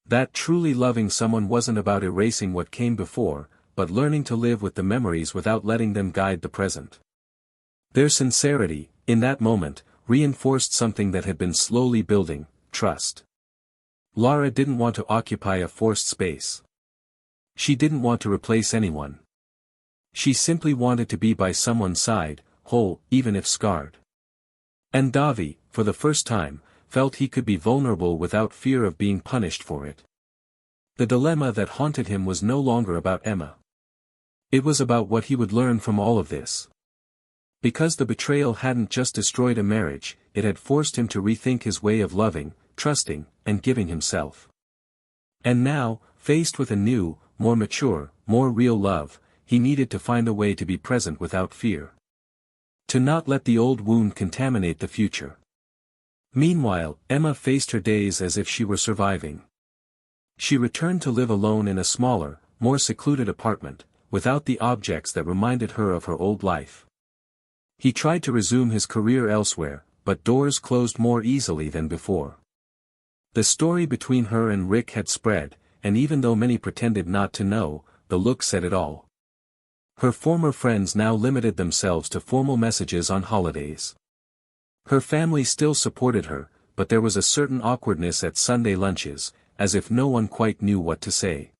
That truly loving someone wasn't about erasing what came before, but learning to live with the memories without letting them guide the present. Their sincerity, in that moment, reinforced something that had been slowly building: trust. Lara didn't want to occupy a forced space. She didn't want to replace anyone. She simply wanted to be by someone's side, whole, even if scarred. And Davi, for the first time, felt he could be vulnerable without fear of being punished for it. The dilemma that haunted him was no longer about Emma. It was about what he would learn from all of this. Because the betrayal hadn't just destroyed a marriage, it had forced him to rethink his way of loving, trusting, and giving himself. And now, faced with a new, more mature, more real love, he needed to find a way to be present without fear. To not let the old wound contaminate the future. Meanwhile, Emma faced her days as if she were surviving. She returned to live alone in a smaller, more secluded apartment, without the objects that reminded her of her old life. He tried to resume his career elsewhere, but doors closed more easily than before. The story between her and Rick had spread, and even though many pretended not to know, the look said it all. Her former friends now limited themselves to formal messages on holidays. Her family still supported her, but there was a certain awkwardness at Sunday lunches, as if no one quite knew what to say.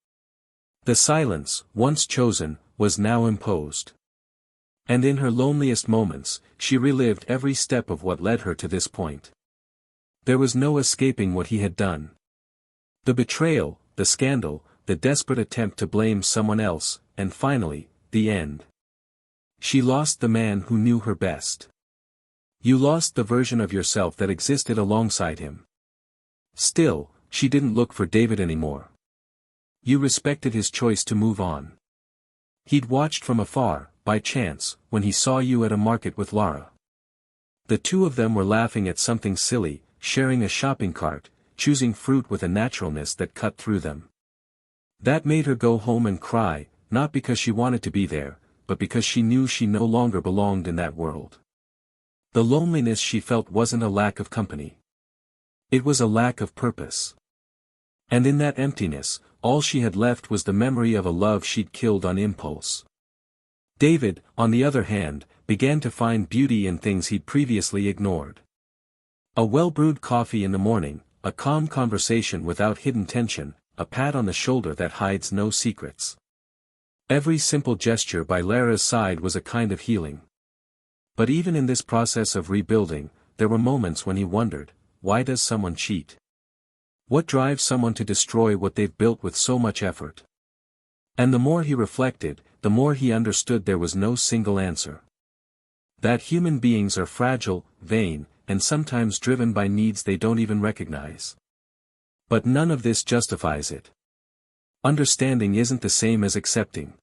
The silence, once chosen, was now imposed. And in her loneliest moments, she relived every step of what led her to this point. There was no escaping what he had done. The betrayal, the scandal, the desperate attempt to blame someone else, and finally, the end. She lost the man who knew her best. You lost the version of yourself that existed alongside him. Still, she didn't look for David anymore. You respected his choice to move on. He'd watched from afar, by chance, when he saw you at a market with Lara. The two of them were laughing at something silly, sharing a shopping cart, choosing fruit with a naturalness that cut through them. That made her go home and cry, not because she wanted to be there, but because she knew she no longer belonged in that world. The loneliness she felt wasn't a lack of company. It was a lack of purpose. And in that emptiness, all she had left was the memory of a love she'd killed on impulse. David, on the other hand, began to find beauty in things he'd previously ignored. A well-brewed coffee in the morning, a calm conversation without hidden tension, a pat on the shoulder that hides no secrets. Every simple gesture by Lara's side was a kind of healing. But even in this process of rebuilding, there were moments when he wondered, why does someone cheat? What drives someone to destroy what they've built with so much effort? And the more he reflected, the more he understood there was no single answer. That human beings are fragile, vain, and sometimes driven by needs they don't even recognize. But none of this justifies it. Understanding isn't the same as accepting.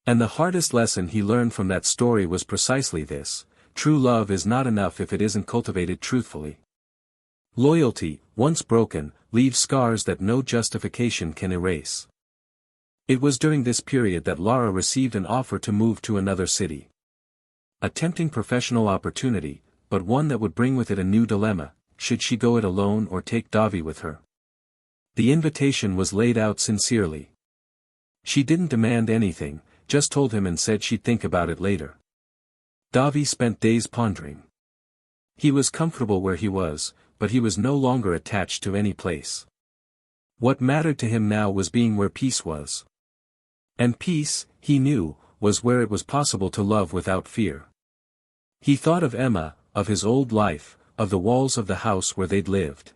And the hardest lesson he learned from that story was precisely this: true love is not enough if it isn't cultivated truthfully. Loyalty, once broken, leaves scars that no justification can erase. It was during this period that Lara received an offer to move to another city. A tempting professional opportunity, but one that would bring with it a new dilemma: should she go it alone or take Davi with her? The invitation was laid out sincerely. She didn't demand anything, just told him and said she'd think about it later. Davi spent days pondering. He was comfortable where he was, but he was no longer attached to any place. What mattered to him now was being where peace was. And peace, he knew, was where it was possible to love without fear. He thought of Emma, of his old life, of the walls of the house where they'd lived.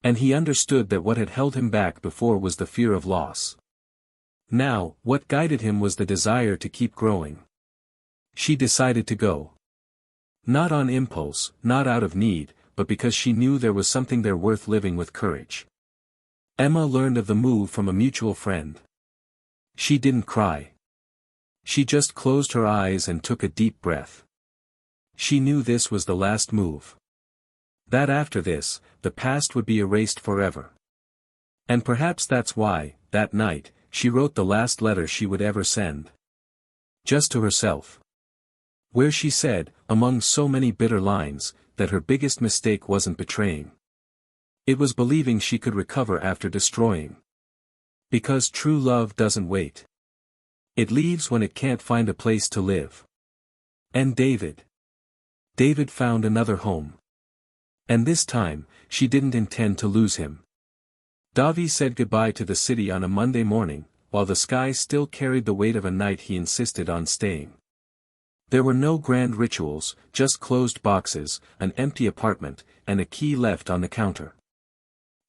And he understood that what had held him back before was the fear of loss. Now, what guided him was the desire to keep growing. She decided to go. Not on impulse, not out of need, but because she knew there was something there worth living with courage. Emma learned of the move from a mutual friend. She didn't cry. She just closed her eyes and took a deep breath. She knew this was the last move. That after this, the past would be erased forever. And perhaps that's why, that night, she wrote the last letter she would ever send. Just to herself. Where she said, among so many bitter lines, that her biggest mistake wasn't betraying. It was believing she could recover after destroying. Because true love doesn't wait. It leaves when it can't find a place to live. And David. David found another home. And this time, she didn't intend to lose him. Davi said goodbye to the city on a Monday morning, while the sky still carried the weight of a night he insisted on staying. There were no grand rituals, just closed boxes, an empty apartment, and a key left on the counter.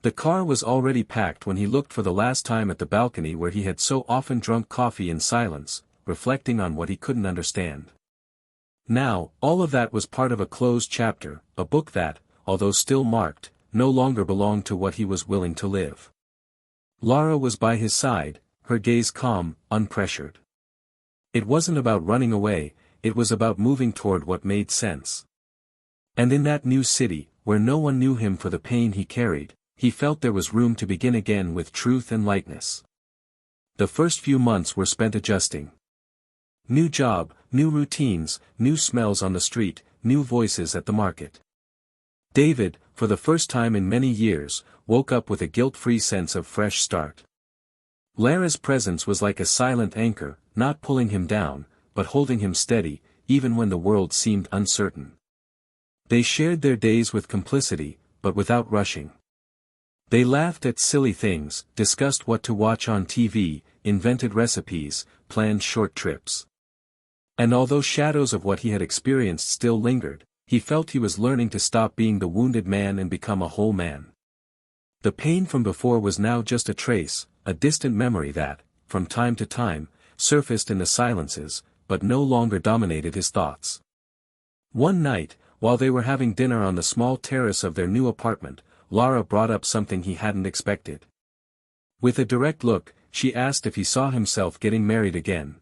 The car was already packed when he looked for the last time at the balcony where he had so often drunk coffee in silence, reflecting on what he couldn't understand. Now, all of that was part of a closed chapter, a book that, although still marked, no longer belonged to what he was willing to live. Lara was by his side, her gaze calm, unpressured. It wasn't about running away, it was about moving toward what made sense. And in that new city, where no one knew him for the pain he carried, he felt there was room to begin again with truth and lightness. The first few months were spent adjusting. New job, new routines, new smells on the street, new voices at the market. David, for the first time in many years, woke up with a guilt-free sense of fresh start. Lara's presence was like a silent anchor, not pulling him down, but holding him steady, even when the world seemed uncertain. They shared their days with complicity, but without rushing. They laughed at silly things, discussed what to watch on TV, invented recipes, planned short trips. And although shadows of what he had experienced still lingered, he felt he was learning to stop being the wounded man and become a whole man. The pain from before was now just a trace, a distant memory that, from time to time, surfaced in the silences, but no longer dominated his thoughts. One night, while they were having dinner on the small terrace of their new apartment, Lara brought up something he hadn't expected. With a direct look, she asked if he saw himself getting married again.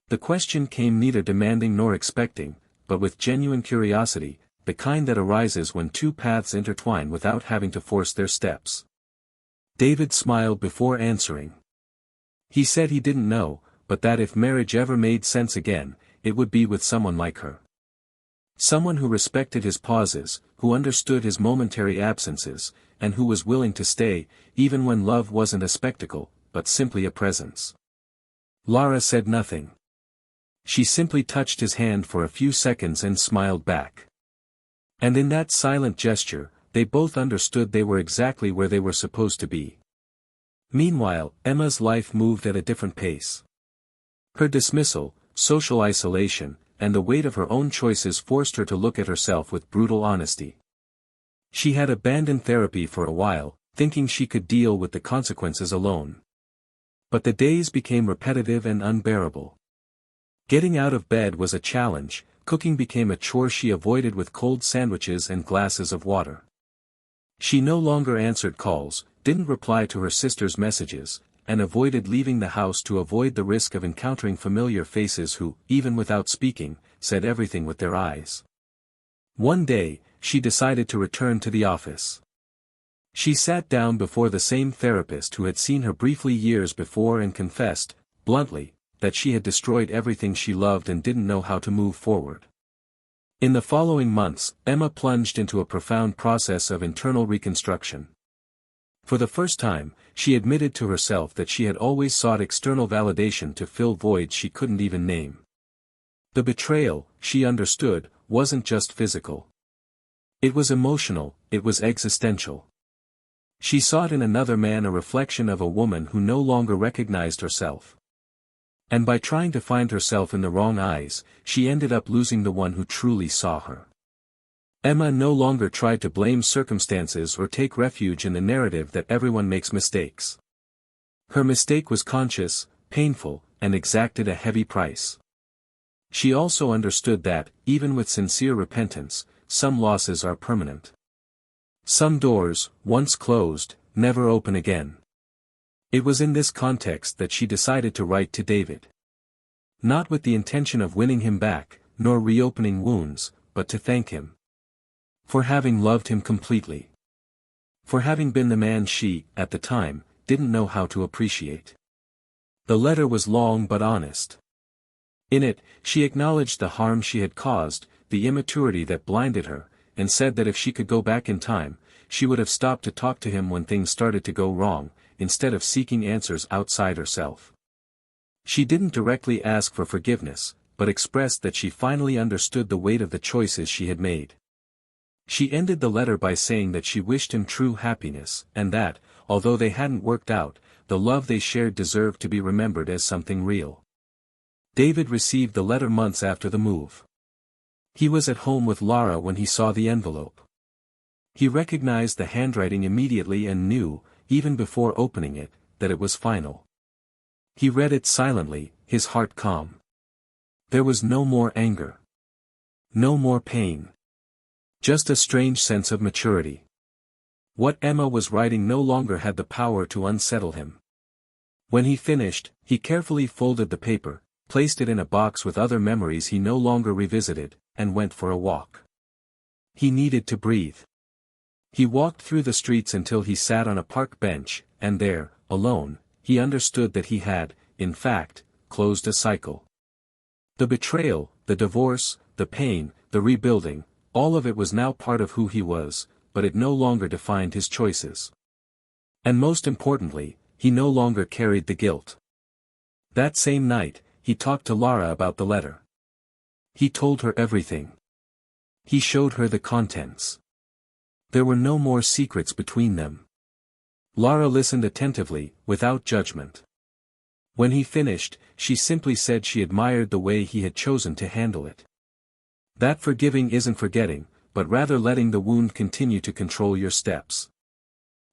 The question came neither demanding nor expecting, but with genuine curiosity, the kind that arises when two paths intertwine without having to force their steps. David smiled before answering. He said he didn't know, but that if marriage ever made sense again, it would be with someone like her. Someone who respected his pauses, who understood his momentary absences, and who was willing to stay, even when love wasn't a spectacle, but simply a presence. Lara said nothing. She simply touched his hand for a few seconds and smiled back. And in that silent gesture, they both understood they were exactly where they were supposed to be. Meanwhile, Emma's life moved at a different pace. Her dismissal, social isolation, and the weight of her own choices forced her to look at herself with brutal honesty. She had abandoned therapy for a while, thinking she could deal with the consequences alone. But the days became repetitive and unbearable. Getting out of bed was a challenge, cooking became a chore she avoided with cold sandwiches and glasses of water. She no longer answered calls, didn't reply to her sister's messages, and avoided leaving the house to avoid the risk of encountering familiar faces who, even without speaking, said everything with their eyes. One day, she decided to return to the office. She sat down before the same therapist who had seen her briefly years before and confessed, bluntly, that she had destroyed everything she loved and didn't know how to move forward. In the following months, Emma plunged into a profound process of internal reconstruction. For the first time, she admitted to herself that she had always sought external validation to fill voids she couldn't even name. The betrayal, she understood, wasn't just physical. It was emotional, it was existential. She sought in another man a reflection of a woman who no longer recognized herself. And by trying to find herself in the wrong eyes, she ended up losing the one who truly saw her. Emma no longer tried to blame circumstances or take refuge in the narrative that everyone makes mistakes. Her mistake was conscious, painful, and exacted a heavy price. She also understood that, even with sincere repentance, some losses are permanent. Some doors, once closed, never open again. It was in this context that she decided to write to David. Not with the intention of winning him back, nor reopening wounds, but to thank him. For having loved him completely. For having been the man she, at the time, didn't know how to appreciate. The letter was long but honest. In it, she acknowledged the harm she had caused, the immaturity that blinded her, and said that if she could go back in time, she would have stopped to talk to him when things started to go wrong, instead of seeking answers outside herself. She didn't directly ask for forgiveness, but expressed that she finally understood the weight of the choices she had made. She ended the letter by saying that she wished him true happiness, and that, although they hadn't worked out, the love they shared deserved to be remembered as something real. David received the letter months after the move. He was at home with Lara when he saw the envelope. He recognized the handwriting immediately and knew, even before opening it, that it was final. He read it silently, his heart calm. There was no more anger. No more pain. Just a strange sense of maturity. What Emma was writing no longer had the power to unsettle him. When he finished, he carefully folded the paper, placed it in a box with other memories he no longer revisited, and went for a walk. He needed to breathe. He walked through the streets until he sat on a park bench, and there, alone, he understood that he had, in fact, closed a cycle. The betrayal, the divorce, the pain, the rebuilding, all of it was now part of who he was, but it no longer defined his choices. And most importantly, he no longer carried the guilt. That same night, he talked to Lara about the letter. He told her everything. He showed her the contents. There were no more secrets between them. Lara listened attentively, without judgment. When he finished, she simply said she admired the way he had chosen to handle it. That forgiving isn't forgetting, but rather letting the wound continue to control your steps.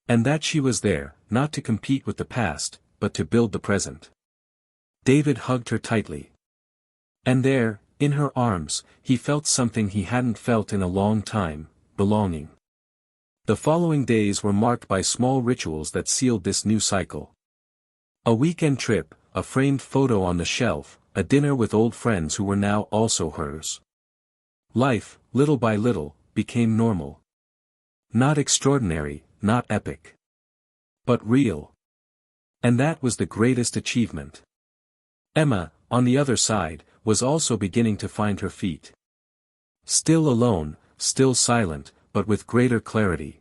And that she was there, not to compete with the past, but to build the present. David hugged her tightly. And there, in her arms, he felt something he hadn't felt in a long time, belonging. The following days were marked by small rituals that sealed this new cycle. A weekend trip, a framed photo on the shelf, a dinner with old friends who were now also hers. Life, little by little, became normal. Not extraordinary, not epic. But real. And that was the greatest achievement. Emma, on the other side, was also beginning to find her feet. Still alone, still silent, but with greater clarity.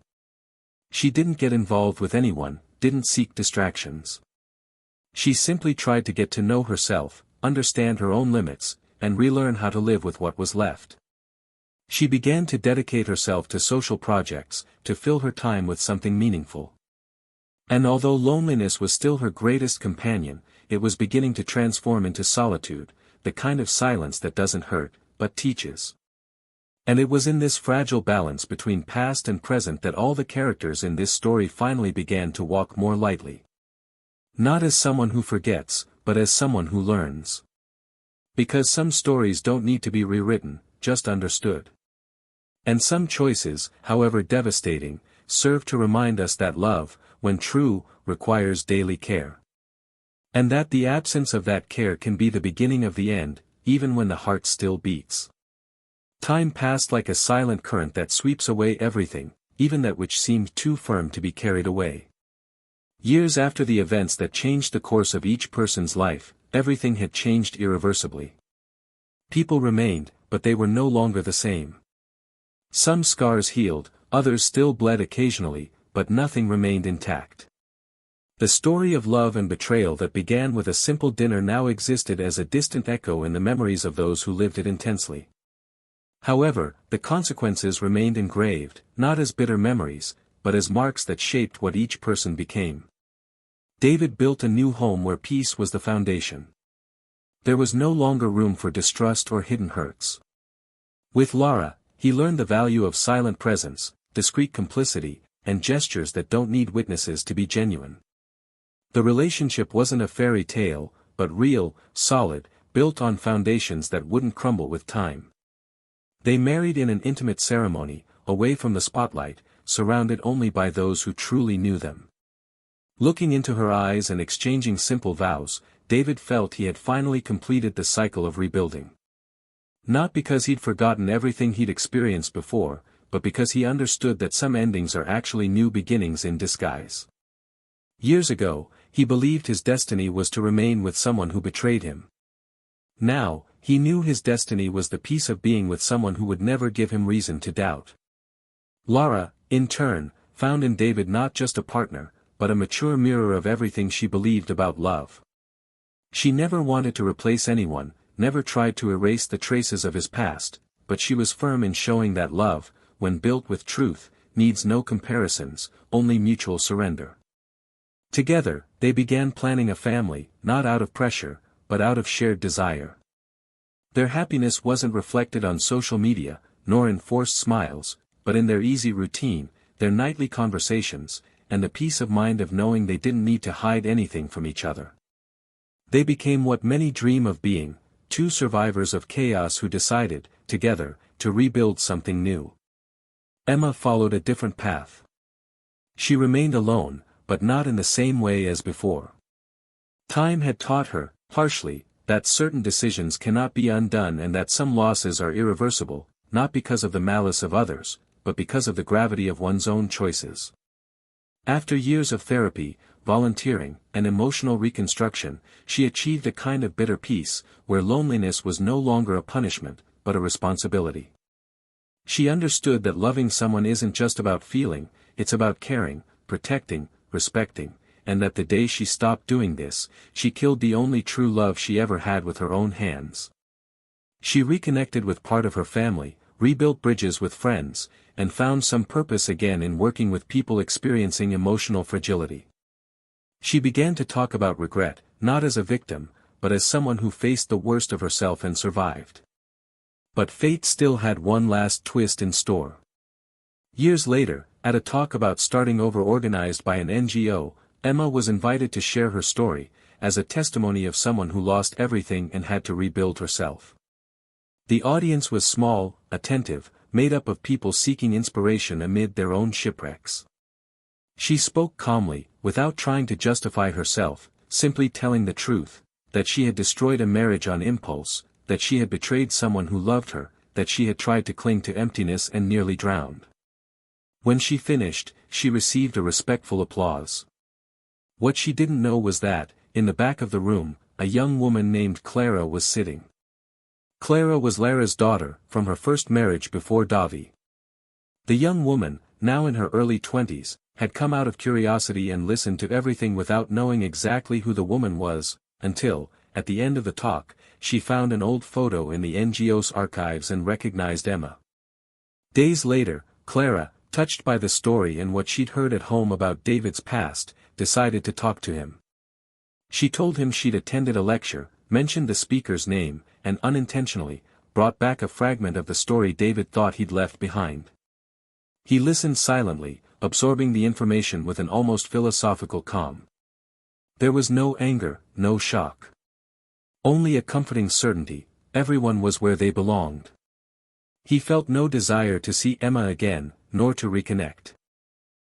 She didn't get involved with anyone, didn't seek distractions. She simply tried to get to know herself, understand her own limits, and relearn how to live with what was left. She began to dedicate herself to social projects, to fill her time with something meaningful. And although loneliness was still her greatest companion, it was beginning to transform into solitude, the kind of silence that doesn't hurt, but teaches. And it was in this fragile balance between past and present that all the characters in this story finally began to walk more lightly. Not as someone who forgets, but as someone who learns. Because some stories don't need to be rewritten, just understood. And some choices, however devastating, serve to remind us that love, when true, requires daily care. And that the absence of that care can be the beginning of the end, even when the heart still beats. Time passed like a silent current that sweeps away everything, even that which seemed too firm to be carried away. Years after the events that changed the course of each person's life, everything had changed irreversibly. People remained, but they were no longer the same. Some scars healed, others still bled occasionally, but nothing remained intact. The story of love and betrayal that began with a simple dinner now existed as a distant echo in the memories of those who lived it intensely. However, the consequences remained engraved, not as bitter memories, but as marks that shaped what each person became. David built a new home where peace was the foundation. There was no longer room for distrust or hidden hurts. With Lara, he learned the value of silent presence, discreet complicity, and gestures that don't need witnesses to be genuine. The relationship wasn't a fairy tale, but real, solid, built on foundations that wouldn't crumble with time. They married in an intimate ceremony, away from the spotlight, surrounded only by those who truly knew them. Looking into her eyes and exchanging simple vows, David felt he had finally completed the cycle of rebuilding. Not because he'd forgotten everything he'd experienced before, but because he understood that some endings are actually new beginnings in disguise. Years ago, he believed his destiny was to remain with someone who betrayed him. Now, he knew his destiny was the peace of being with someone who would never give him reason to doubt. Lara, in turn, found in David not just a partner, but a mature mirror of everything she believed about love. She never wanted to replace anyone, never tried to erase the traces of his past, but she was firm in showing that love, when built with truth, needs no comparisons, only mutual surrender. Together, they began planning a family, not out of pressure, but out of shared desire. Their happiness wasn't reflected on social media, nor in forced smiles, but in their easy routine, their nightly conversations, and the peace of mind of knowing they didn't need to hide anything from each other. They became what many dream of being, two survivors of chaos who decided, together, to rebuild something new. Emma followed a different path. She remained alone, but not in the same way as before. Time had taught her, harshly, that certain decisions cannot be undone and that some losses are irreversible, not because of the malice of others, but because of the gravity of one's own choices. After years of therapy, volunteering, and emotional reconstruction, she achieved a kind of bitter peace, where loneliness was no longer a punishment, but a responsibility. She understood that loving someone isn't just about feeling, it's about caring, protecting, respecting, and that the day she stopped doing this, she killed the only true love she ever had with her own hands. She reconnected with part of her family, rebuilt bridges with friends, and found some purpose again in working with people experiencing emotional fragility. She began to talk about regret, not as a victim, but as someone who faced the worst of herself and survived. But fate still had one last twist in store. Years later, at a talk about starting over organized by an NGO, Emma was invited to share her story, as a testimony of someone who lost everything and had to rebuild herself. The audience was small, attentive, made up of people seeking inspiration amid their own shipwrecks. She spoke calmly, without trying to justify herself, simply telling the truth, that she had destroyed a marriage on impulse, that she had betrayed someone who loved her, that she had tried to cling to emptiness and nearly drowned. When she finished, she received a respectful applause. What she didn't know was that, in the back of the room, a young woman named Clara was sitting. Clara was Lara's daughter, from her first marriage before Davi. The young woman, now in her early 20s, had come out of curiosity and listened to everything without knowing exactly who the woman was, until, at the end of the talk, she found an old photo in the NGO's archives and recognized Emma. Days later, Clara, touched by the story and what she'd heard at home about David's past, decided to talk to him. She told him she'd attended a lecture, mentioned the speaker's name, and unintentionally, brought back a fragment of the story David thought he'd left behind. He listened silently, absorbing the information with an almost philosophical calm. There was no anger, no shock. Only a comforting certainty, everyone was where they belonged. He felt no desire to see Emma again, nor to reconnect.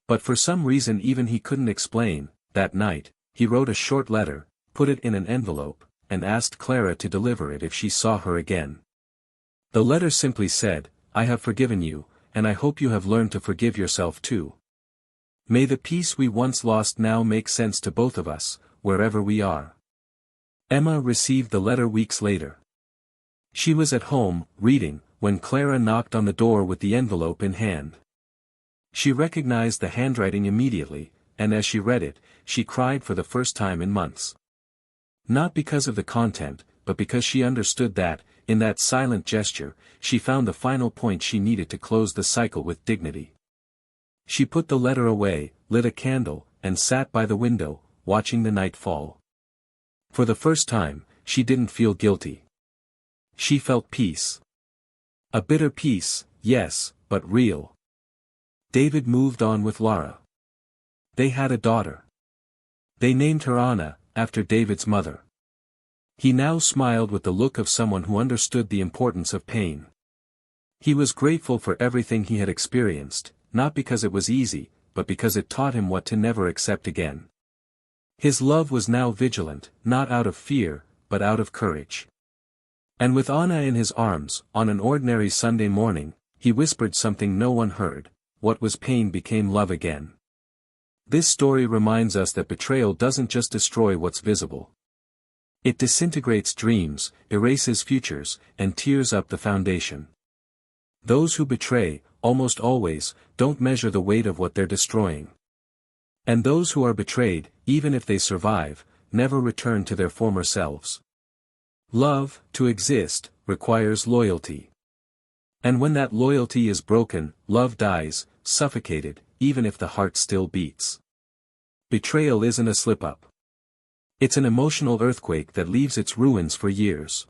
But for some reason even he couldn't explain, that night, he wrote a short letter, put it in an envelope, and asked Clara to deliver it if she saw her again. The letter simply said, "I have forgiven you, and I hope you have learned to forgive yourself too. May the peace we once lost now make sense to both of us, wherever we are." Emma received the letter weeks later. She was at home, reading, when Clara knocked on the door with the envelope in hand. She recognized the handwriting immediately, and as she read it, she cried for the first time in months. Not because of the content, but because she understood that, in that silent gesture, she found the final point she needed to close the cycle with dignity. She put the letter away, lit a candle, and sat by the window, watching the night fall. For the first time, she didn't feel guilty. She felt peace. A bitter peace, yes, but real. David moved on with Lara. They had a daughter. They named her Anna, after David's mother. He now smiled with the look of someone who understood the importance of pain. He was grateful for everything he had experienced, not because it was easy, but because it taught him what to never accept again. His love was now vigilant, not out of fear, but out of courage. And with Anna in his arms, on an ordinary Sunday morning, he whispered something no one heard: what was pain became love again. This story reminds us that betrayal doesn't just destroy what's visible. It disintegrates dreams, erases futures, and tears up the foundation. Those who betray, almost always, don't measure the weight of what they're destroying. And those who are betrayed, even if they survive, never return to their former selves. Love, to exist, requires loyalty. And when that loyalty is broken, love dies, suffocated, even if the heart still beats. Betrayal isn't a slip-up. It's an emotional earthquake that leaves its ruins for years.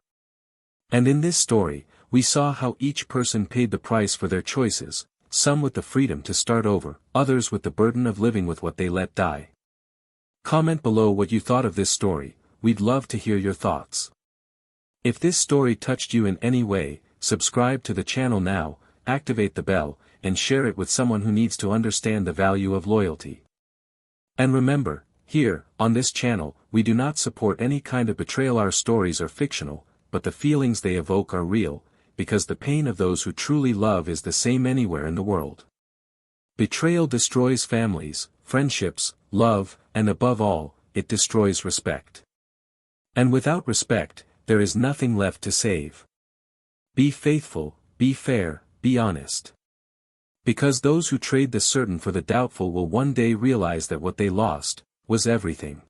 And in this story, we saw how each person paid the price for their choices, some with the freedom to start over, others with the burden of living with what they let die. Comment below what you thought of this story, we'd love to hear your thoughts. If this story touched you in any way, subscribe to the channel now, activate the bell, and share it with someone who needs to understand the value of loyalty. And remember, here, on this channel, we do not support any kind of betrayal. Our stories are fictional, but the feelings they evoke are real, because the pain of those who truly love is the same anywhere in the world. Betrayal destroys families, friendships, love, and above all, it destroys respect. And without respect, there is nothing left to save. Be faithful, be fair, be honest. Because those who trade the certain for the doubtful will one day realize that what they lost was everything.